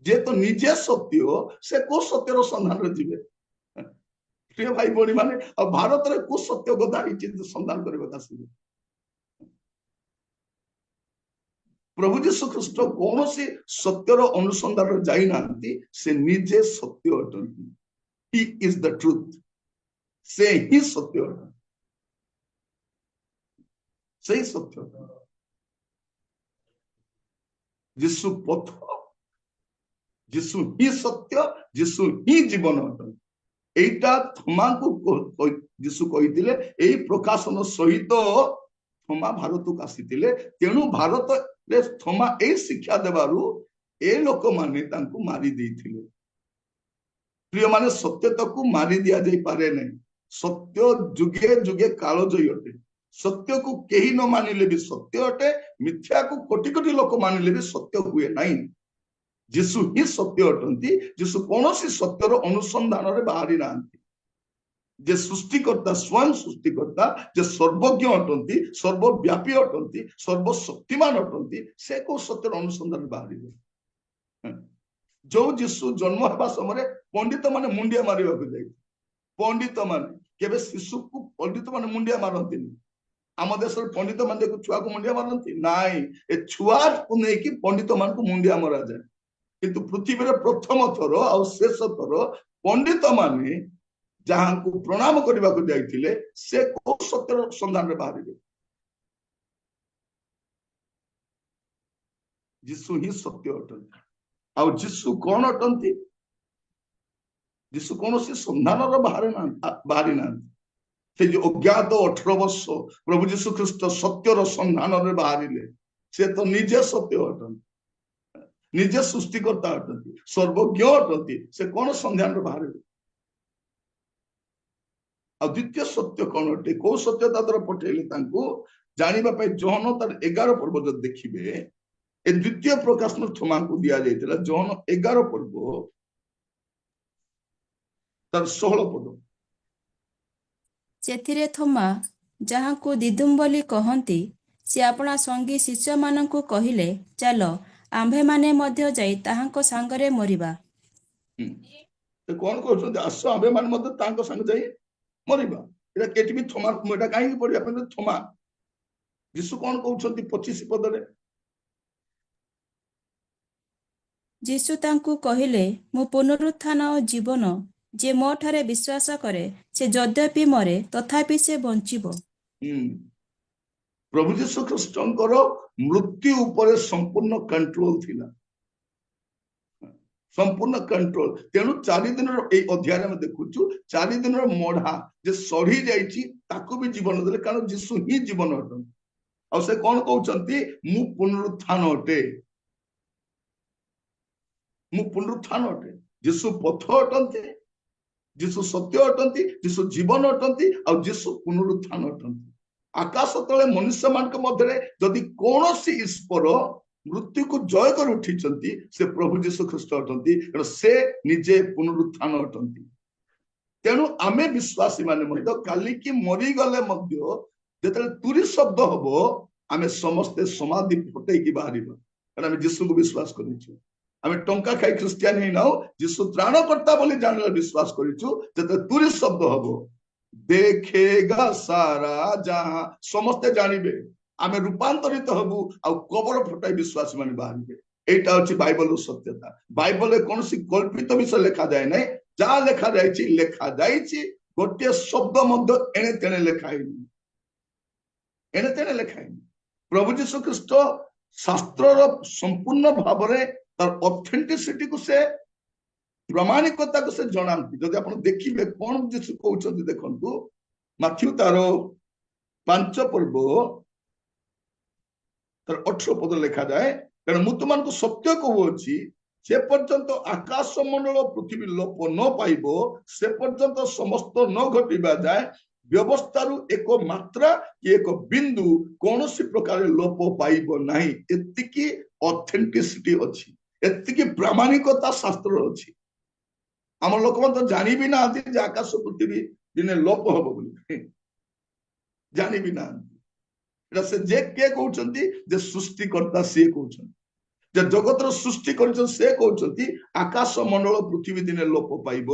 ଯେ ତ ନିଜେ ସତ୍ୟ, ସେ କୋଉ ସତ୍ୟର ସନ୍ଧାନରେ ଯିବେ? ପ୍ରିୟ ଭାଇ ଭଉଣୀ ମାନେ, ଆଉ ଭାରତରେ କୋଉ ସତ୍ୟ କଥା ହେଇଛି ସନ୍ଧାନ କରିବାକୁ ଆସିବେ? ପ୍ରଭୁ ଯୀଶୁ ଖ୍ରୀଷ୍ଟ କୌଣସି ସତ୍ୟର ଅନୁସନ୍ଧାନରେ ଯାଇନାହାନ୍ତି, ସେ ନିଜେ ସତ୍ୟ ଅଟନ୍ତି। He is the truth, ସେ ହିଁ ସତ୍ୟ ଅଟନ୍ତି, ସେଇ ସତ୍ୟ। ଯୀଶୁ ପଥ, ଯୀଶୁ ହିଁ ସତ୍ୟ, ଯୀଶୁ ହିଁ ଜୀବନ ଅଟନ୍ତି। এইটা থমাଙ୍କୁ ଯୀଶୁ କହିଥିଲେ। ଏଇ ପ୍ରକାଶନ ସହିତ ଥୋମା ଭାରତକୁ ଆସିଥିଲେ। ତେଣୁ ଭାରତରେ ଥୋମା ଏଇ ଶିକ୍ଷା ଦେବାରୁ ଏ ଲୋକମାନେ ତାଙ୍କୁ ମାରି ଦେଇଥିଲେ। ପ୍ରିୟମାନେ, ସତ୍ୟତାକୁ ମାରି ଦିଆଯାଇପାରେ ନାହିଁ। ସତ୍ୟ ଯୁଗେ ଯୁଗେ କାଳଜୟୀ ଅଟେ। ସତ୍ୟକୁ କେହି ନ ମାନିଲେ ବି ସତ୍ୟ ଅଟେ, ମିଥ୍ୟାକୁ କୋଟି କୋଟି ଲୋକ ମାନିଲେ ବି ସତ୍ୟ ହୁଏ ନାହିଁ। ଯୀଶୁ ହିଁ ସତ୍ୟ ଅଟନ୍ତି। ଯୀଶୁ କୌଣସି ସତ୍ୟର ଅନୁସନ୍ଧାନରେ ବାହାରି ନାହାନ୍ତି। ଯେ ସୃଷ୍ଟିକର୍ତ୍ତା, ସ୍ୱୟଂ ସୃଷ୍ଟିକର୍ତ୍ତା, ଯେ ସର୍ବଜ୍ଞ ଅଟନ୍ତି, ସର୍ବବ୍ୟାପୀ ଅଟନ୍ତି, ସର୍ବଶକ୍ତିମାନ ଅଟନ୍ତି, ସେ କୋଉ ସତ୍ୟର ଅନୁସନ୍ଧାନରେ ବାହାରିବେ? ଯୋଉ ଯୀଶୁ ଜନ୍ମ ହେବା ସମୟରେ ପଣ୍ଡିତ ମାନେ ମୁଣ୍ଡିଆ ମାରିବାକୁ ଯାଇଥିଲେ। ପଣ୍ଡିତ ମାନେ କେବେ ଶିଶୁକୁ ପଣ୍ଡିତ ମାନେ ମୁଣ୍ଡିଆ ମାରନ୍ତିନି। ଆମ ଦେଶରେ ପଣ୍ଡିତ ମାନେ ଛୁଆକୁ ମୁଣ୍ଡିଆ ମାରନ୍ତି ନାଇଁ, ଏ ଛୁଆକୁ ନେଇକି ପଣ୍ଡିତ ମାନଙ୍କୁ ମୁଣ୍ଡିଆ ମରାଯାଏ। କିନ୍ତୁ ପୃଥିବୀରେ ପ୍ରଥମ ଥର ଆଉ ଶେଷ ଥର ପଣ୍ଡିତ ମାନେ ଯାହାଙ୍କୁ ପ୍ରଣାମ କରିବାକୁ ଯାଇଥିଲେ, ସେ କୋଉ ସତ୍ୟର ସନ୍ଧାନରେ ବାହାରିବେ? ଯୀଶୁ ହିଁ ସତ୍ୟ ଅଟନ୍ତି। ଆଉ ଯୀଶୁ କଣ ଅଟନ୍ତି? ଯୀଶୁ କୌଣସି ସନ୍ଧାନର ବାହାରି ନାହାନ୍ତି। ସେ ଯୋଉ ଅଜ୍ଞାତ 18 ବର୍ଷ ପ୍ରଭୁ ଯୀଶୁ ଖ୍ରୀଷ୍ଟ ସତ୍ୟର ସନ୍ଧାନରେ ବାହାରିଲେ, ସେ ତ ନିଜେ ସତ୍ୟ ଅଟନ୍ତି, ନିଜେ ସୃଷ୍ଟିକର୍ତ୍ତା ଅଟନ୍ତି, ସର୍ବଜ୍ଞ ଅଟନ୍ତି। ସେ କଣ ସନ୍ଧାନରେ ବାହାରିବେ? ଆଉ ଦ୍ୱିତୀୟ ସତ୍ୟ କଣ ଅଟେ? କୋଉ ସତ୍ୟ ତା ଦ୍ୱାରା ପଠେଇଲେ ତାଙ୍କୁ ଜାଣିବା ପାଇଁ ଜହନ ତାର 11 ପର୍ବ ଯଦି ଦେଖିବେ, ଏ ଦ୍ୱିତୀୟ ପ୍ରକାଶନ ଥୋମାଙ୍କୁ ଦିଆଯାଇଥିଲା। ଜହନ 11 ପର୍ବ ତାର 16 ପଦ। ସେଥିରେ ଥୋମା, ଯାହାଙ୍କୁ ଦିଦୁମ ବୋଲି କହନ୍ତି, ସେ ଆପଣା ସଙ୍ଗୀ ଶିଷ୍ୟମାନଙ୍କୁ କହିଲେ, ଚାଲ ଆମ୍ଭେମାନେ ମଧ୍ୟ ଯାଇ ତାହାଙ୍କ ସାଙ୍ଗରେ ମରିବା। ସେ କଣ କହୁଛନ୍ତି? ଆସ ଆମ୍ଭେ ମାନେ ମଧ୍ୟ ତାଙ୍କ ସାଙ୍ଗେ ଯାଇ ମରିବା। ଏଟା କେଠି ବି ଥୋମା, ଏଟା କାହିଁକି ପଢିବା ପାଇଁ? ଥୋମା ଯୀଶୁ କଣ କହୁଛନ୍ତି 25 ପଦରେ? ଯୀଶୁ ତାଙ୍କୁ କହିଲେ, ମୁଁ ପୁନରୁତ୍ଥାନ ଓ ଜୀବନ। ଯେ ମୋ ଠାରେ ବିଶ୍ୱାସ କରେ, ସେ ଯଦ୍ୟପି ମରେ ତଥାପି ସେ ବଞ୍ଚିବ। ପ୍ରଭୁ ଯୀଶୁ ଖ୍ରୀଷ୍ଟଙ୍କର ମୃତ୍ୟୁ ଉପରେ ସମ୍ପୂର୍ଣ୍ଣ କଣ୍ଟ୍ରୋଲ ଥିଲା, ସମ୍ପୂର୍ଣ୍ଣ କଣ୍ଟ୍ରୋଲ। ତେଣୁ 4 ଦିନର ଏଇ ଅଧ୍ୟାୟରେ ଆମେ ଦେଖୁଛୁ, 4 ଦିନର ମଢା ଯେ ସଢି ଯାଇଛି ତାକୁ ବି ଜୀବନ ଦେଲେ, କାରଣ ଯୀଶୁ ହିଁ ଜୀବନ ଅଟନ୍ତି। ଆଉ ସେ କଣ କହୁଛନ୍ତି? ମୁଁ ପୁନରୁତ୍ଥାନ ଅଟେ, ମୁଁ ପୁନରୁତ୍ଥାନ ଅଟେ। ଯୀଶୁ ପଥ ଅଟନ୍ତି, ଯୀଶୁ ସତ୍ୟ ଅଟନ୍ତି, ଯୀଶୁ ଜୀବନ ଅଟନ୍ତି, ଆଉ ଯୀଶୁ ପୁନରୁତ୍ଥାନ ଅଟନ୍ତି। ଆକାଶ ତଳେ ମନୁଷ୍ୟ ମାନଙ୍କ ମଧ୍ୟରେ ଯଦି କୌଣସି ଈଶ୍ୱର ମୃତ୍ୟୁକୁ ଜୟ କରି ଉଠିଛନ୍ତି, ସେ ପ୍ରଭୁ ଯୀଶୁ ଖ୍ରୀଷ୍ଟ ଅଟନ୍ତି। ସେ ନିଜେ ପୁନରୁତ୍ଥାନ ଅଟନ୍ତି। ତେଣୁ ଆମେ ବିଶ୍ୱାସୀ ମାନେ ମଧ୍ୟ କାଲିକି ମରିଗଲେ ମଧ୍ୟ ଯେତେବେଳେ ତୁରୀ ଶବ୍ଦ ହବ, ଆମେ ସମସ୍ତେ ସମାଧି ଫଟେଇକି ବାହାରିବା, କାରଣ ଆମେ ଯୀଶୁକୁ ବିଶ୍ୱାସ କରିଛୁ। ଆମେ ଟଙ୍କା ଖାଇ ଖ୍ରୀଷ୍ଟିଆନ ହେଇନାଉ, ଯୀଶୁ ତ୍ରାଣକର୍ତ୍ତା ବୋଲି ଜାଣିଲେ ବିଶ୍ୱାସ କରିଛୁ। ଯେତେବେଳେ ତୁରୀ ଶବ୍ଦ ହବ, ଦେଖେଗା ସାରା ଯାହା, ସମସ୍ତେ ଜାଣିବେ, ଆମେ ରୂପାନ୍ତରିତ ହବୁ, ଆଉ କବର ଫଟାଇ ବିଶ୍ୱାସୀ ମାନେ ବାହାରିବେ। এইটা হচ্ছে বাইবেলের সত্যতা। বাইবেলে কୌଣସି କଳ୍ପିତ ବିଷୟ ଲେଖାଯାଏ ନାହିଁ। ଯାହା ଲେଖାଯାଇଛି ଗୋଟିଏ ଶବ୍ଦ ମଧ୍ୟ ଏଣେ ତେଣେ ଲେଖା ହେଇନି, ଏଣେ ତେଣେ ଲେଖା ହେଇନି। ପ୍ରଭୁ ଯୀଶୁ ଖ୍ରୀଷ୍ଟ ଶାସ୍ତ୍ରର ସମ୍ପୂର୍ଣ୍ଣ ଭାବରେ ତାର ଅଥେଣ୍ଟିସିଟିକୁ ସେ प्रामाणिकता को से जनाती जदि आप देखिए कौन जीशु कहते देखु माथ्यू तार 5 पर्व तार 18 पद लिखा जाए कारण मु तुमको सत्य कहूची से पर्यंत आकाश मंडल पृथ्वी लोप न पाइब से पर्यंत समस्त न घटिबा जाए व्यवस्था एक मात्रा कि एक बिंदु कौन सी प्रकार लोप पाइब नहीं एतिकी ऑथेंटिसिटी अच्छी एतिकी प्रामाणिकता शास्त्र अच्छी आम लोक तो जानी भी ना आकाश पृथ्वी दिने लोप हम बोली जानी भी ना से जे के कहते सृष्टिकर्ता सी कहते जगत सृष्टि कर से कहते आकाश मंडल पृथ्वी दिने लोप पाइब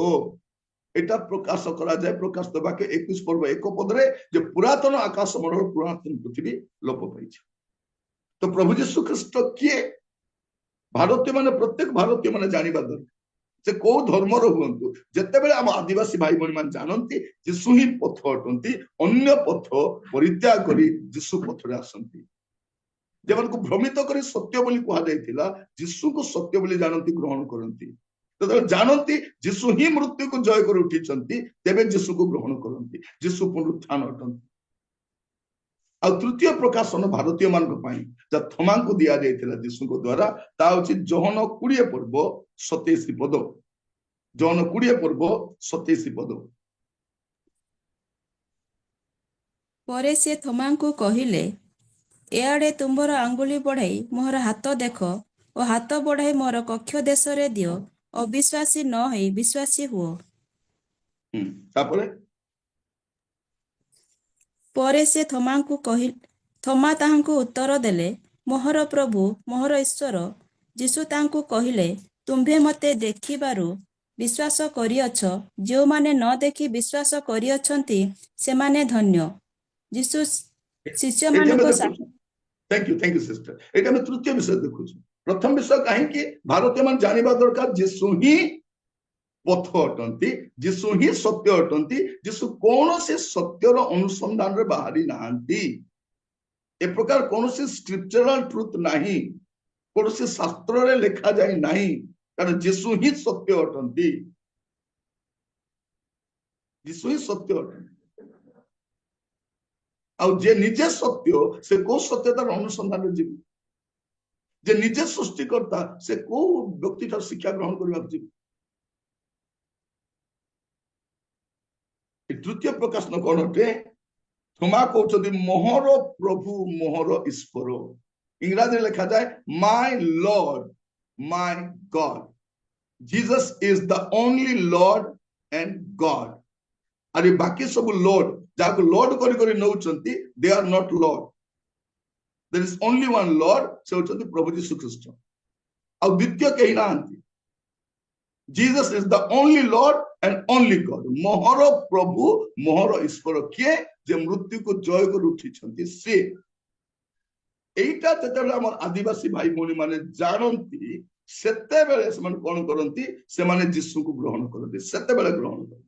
एटा प्रकाश करा जाए प्रकाश देवाके 21 पर्व 1 पदरे जे पुरातन आकाश मंडल पुरातन पृथ्वी लोप पाई तो प्रभु जीशु ख्रीस्ट किए भारतीय माने प्रत्येक भारतीय माने जानिबा दरकार से को धर्मर हुंतु जते बेले हम आदिवासी भाई बहन मान जानंती जीशु ही पथ अटंती अन्य पथ परित्याग करी जीशु पथ रे आसंती जेमन को भ्रमित करी सत्य बोली कहा जायतिला जीशु को सत्य बोली जानंती ग्रहण करंती तो जानती जीशु ही मृत्यु को जय कर उठी तेबे जीशु को ग्रहण करती जीशु पुनरुत्थान अटंती आ तृतीय प्रकाशन भारतीय मान थमा को दि जाइथिला जीशु को द्वारा ता होची जोहन 20 पर्व 27 पद जोहन 20 पर्व 27 पद परे से थोमा को कहिले एआडे तुम्बर आंगुली बढ़ाई मोर हाथ देख और हाथ बढ़ाई मोर कक्ष देश रे दियो अविश्वासी न होई विश्वासी हुओ परे से थोमा को कहि थोमा ताहांकु उत्तर देले मोहर प्रभु मोहर ईश्वर जीशु तांकु कहिले तुम्भे मते देखिबारु विश्वास करिअछ जो माने न देखि विश्वास करिअछंती से माने धन्य जीशु शिष्य मानको थैंक यू सिस्टर एटा मैं तृतीय विषय देखु प्रथम विषय कहीं कि भारतीय मान जानिबा दरकार जीशु ही पथ अटंती जीशु ही सत्य अटंती जीशु कौन से सत्यर अनुसंधान रे बाहरी नांती ए प्रकार कौन से स्क्रिप्चरल ट्रुथ नहीं कौन से शास्त्र रे लिखा जाए नहीं कारण जीशु ही सत्य अटंती जीशु ही सत्य अटंती आ जे निजे सत्य से को सत्यतार अनुसंधान रे जीव जे निजे सृष्टिकर्ता से को व्यक्ति ठार शिक्षा ग्रहण करबा जीव तृतीय प्रकाश न कौन अटे थोमा कहते मोहर प्रभु मोहर ईश्वर इंग्राजी लिखा जाए my lord my God Jesus is the only lord and God अरे बाकी सब लॉर्ड जाको लॉर्ड करी करी नउचंती they are not lord there is only one lord से होचंती प्रभु यीशु ख्रीस्ट आ द्वितीय कहि नांती Jesus is the only lord and only God मोहर प्रभु मोहर ईश्वर किए जे मृत्यु को जय कर उठी से एटा जते हमर आदिवासी भाई भौणी माने जानंती सेते बेले से माने कोन करंती से माने जीशु को ग्रहण करंती सेते बेले ग्रहण करंती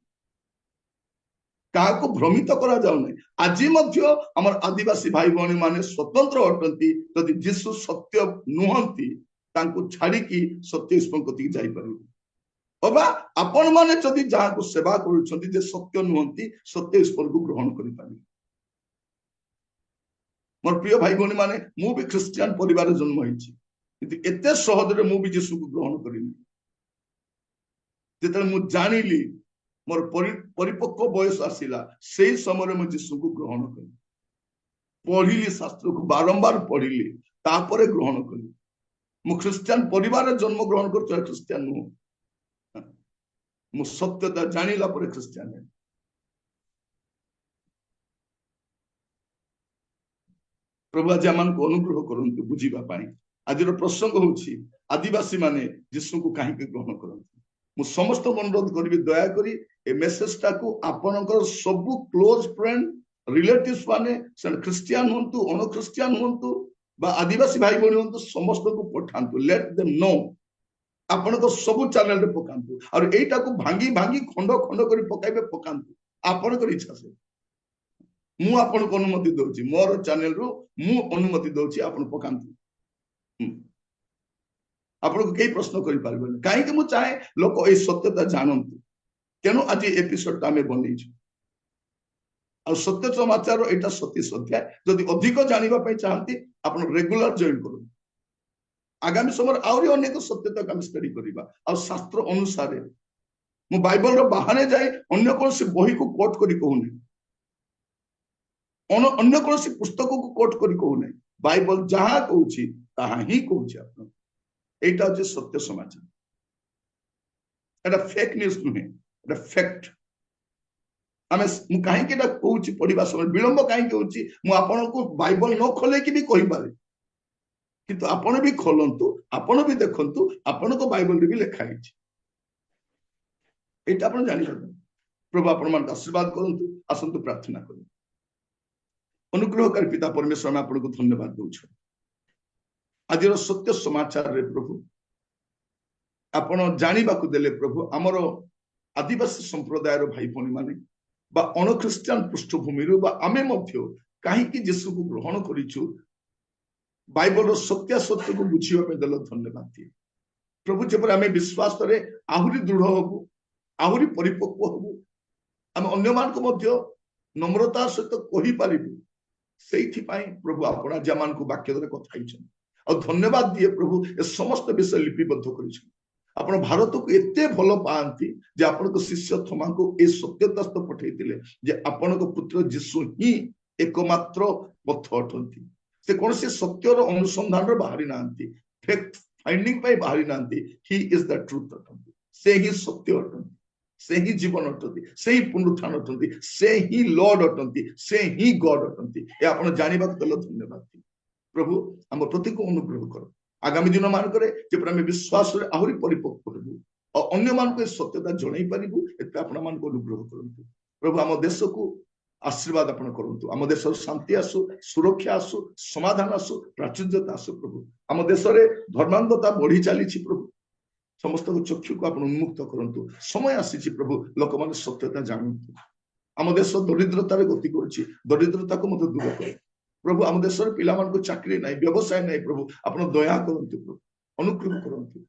काको भ्रमित करा जाउ नै आजि मध्य हमर आदिवासी भाई भौणी माने स्वतंत्र अटंती यदि जीशु सत्य नुहंती तांको छाडी की सत्य ईश्वर कति जाई परिबो अबा आपण माने जदि जहाँ को सेवा करुछंती जे सत्य नुहंती सत्य ईश्वर को ग्रहण करि पाबी मोर प्रिय भाई भौणी माने मु भी क्रिश्चियन परिवार जन्म होइछि किंतु एते सहज रे मु भी यीशु को ग्रहण करिनि जेतले मु जानिली मोर परिपक्व बयस आसिला सेही समय मु यीशु को ग्रहण करि पढ़िली शास्त्र को बारंबार पढ़िली तापरे ग्रहण करि मु क्रिश्चियन परिवार जन्म ग्रहण करछ क्रिश्चियन नु मु सत्यता जानिला परे क्रिश्चियन है प्रभु आज आमान को अनुग्रह करंतु बुझीबा पाई आज प्रसंग होछि आदिवासी माने यीशु को काहे ग्रहण करंतु मु समस्त अनुरोध करबी दया करी ए मेसेज टा को आपनकर सब क्लोज फ्रेंड रिलेटिव्स माने सन क्रिश्चियन होंतु अन क्रिश्चियन होंतु बा आदिवासी भाई बहन होंतु समस्त को पठांतु लेट देम नो आपण तो सब चैनल रे पकांतु और एटा को भांगी भांगी खंड खंड करी पकाइबे पकांतु आपण कर इच्छा से मु आपण को अनुमति दोछि मोर चैनल रो मु अनुमति दोछि आपण पकांतु आपको कई प्रश्न कर पारबेनि कहीं मु चाहे लोक ए सत्यता जानतु तेणु आज एपिसोड आम बन आ सत्य समाचार एटा 37 अध्याय जदि अधिक जानिबा चाहती आप रेगुलर जॉइन करूँ आगामी समय आहरी अनेक सत्यता आम स्टडी करवा आ शास्त्र अनुसार मु बाइबल बाहर जाए अन्य कौन बही को कोट करी कहूनी अन्य कौन पुस्तक को कोट करी कहूना बाइबल जहाँ कहूँ ताहा ही कहूँ आप एटा हूँ सत्य समाचार एटा फेक न्यूज नुहे एटा फैक्ट आम कहीं कहूँ पढ़ा समय विलंब कहीं कहूँ आपन को बाइबल न खोले कि भी कहीपे किंतु आपण भी खोलंतु आपण भी देखंतु आपण को बाइबल भी लिखाई एटा आपण जानि प्रभु आपण मान आशीर्वाद करंतु आसंतु प्रार्थना करूँ अनुग्रहकारी पिता परमेश्वर में आपको धन्यवाद दूछ आज सत्य समाचार रे प्रभु आपण जानिबा को देले प्रभु आमर आदिवासी संप्रदायर भाई भणी माने बा अणख्रिस्टियान पृष्ठभूमि आमे मध्य कहीं जीशु को ग्रहण करिछु बाइबल सत्यासत्य को बुझीवा देल धन्यवाद दिए प्रभु जब आम विश्वास आहरी दृढ़ हबु आहरी परिपक्व हबु आम अन्य मान को मध्य नम्रता सहित कहि पारिबु सेठी पाई प्रभु आपण आज मान को वाक्य द्वारा कथा और धन्यवाद दिए प्रभु ए समस्त विषय लिपिबद्ध करिछु आपण भारत को एते भल पाती जे आपण को शिष्य थोमा को ए सत्यता पठेइतिले जे आपण को पुत्र जीशु ही एकमात्र पथ अटंती से कौन से सत्यर अनुसंधान बाहरी ना फैक्ट फाइंडिंग पे बाहरी ना ही इज द ट्रुथ अटंती से ही सत्य अटंती से ही जीवन अटंती से ही पुनरुत्थान अटंती से ही लॉर्ड अटंती से ही गॉड अटंती ए आपण जानिबा को धन्यवाद प्रभु हम प्रति को अनुग्रह कर आगामी दिन मान करे जे आम विश्वास आहरी परिपक्व हेबु और अन्य मान को सत्यता जणई पारिबु एते आपण मान को अनुग्रह करंतु प्रभु हम देश को आशीर्वाद आपण करंतु आम देश शांति आसु सुरक्षा आसु समाधान आसु प्राचुर्यता आसु प्रभु आम देश रे धर्मांधता बढ़ी चली प्रभु समस्त चक्षु को आपण उन्मुक्त करंतु समय आसी प्रभु लोक मान सत्यता जानतु आम देश दरिद्रतार गति करुछि दरिद्रता को मत दूर कर प्रभु आम देश पिला मान को चाकरी नहीं व्यवसाय नहीं प्रभु आपण दया करंतु प्रभु अनुग्रह करंतु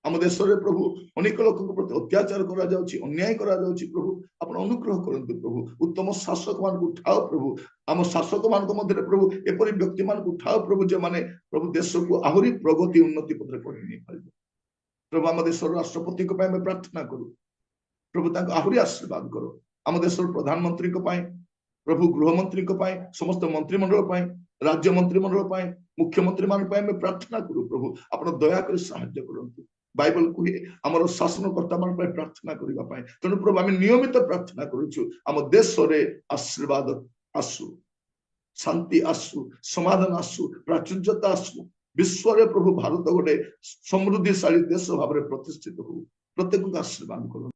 आम देश रे प्रभु अनेक लोक प्रति अत्याचार करा जाउछि अन्याय करा जाउछि प्रभु आपण अनुग्रह करंतु प्रभु उत्तम शासक मान को उठाओ प्रभु आम शासक मान को मध्य प्रभु एपरि व्यक्ति मान को उठाओ प्रभु जे माने प्रभु देश को आहरी प्रगति उन्नति पथरे पढ़ी नहीं पारिबे प्रभु आम देश राष्ट्रपति को पाए प्रार्थना करू प्रभु तांको आहरी आशीर्वाद करो आम देश प्रधानमंत्री को पाए प्रभु गृहमंत्री को पाए समस्त मंत्रिमंडल पाए राज्य मंत्रिमंडल पाए मुख्यमंत्री मान पाए मैं प्रार्थना करू प्रभु आपण दया कर सहायता करंतु बाइबल को आमर शासनकर्ता मान पाए प्रार्थना करबा पाए तेणु प्रभु आम नियमित प्रार्थना करूछु आम देश रे आशीर्वाद आसु शांति आसु समाधान आसु प्राचुर्यता आसु विश्व रे प्रभु भारत गोटे समृद्धिशाली देश भाव में प्रतिष्ठित हो प्रत्येक आशीर्वाद करूँ।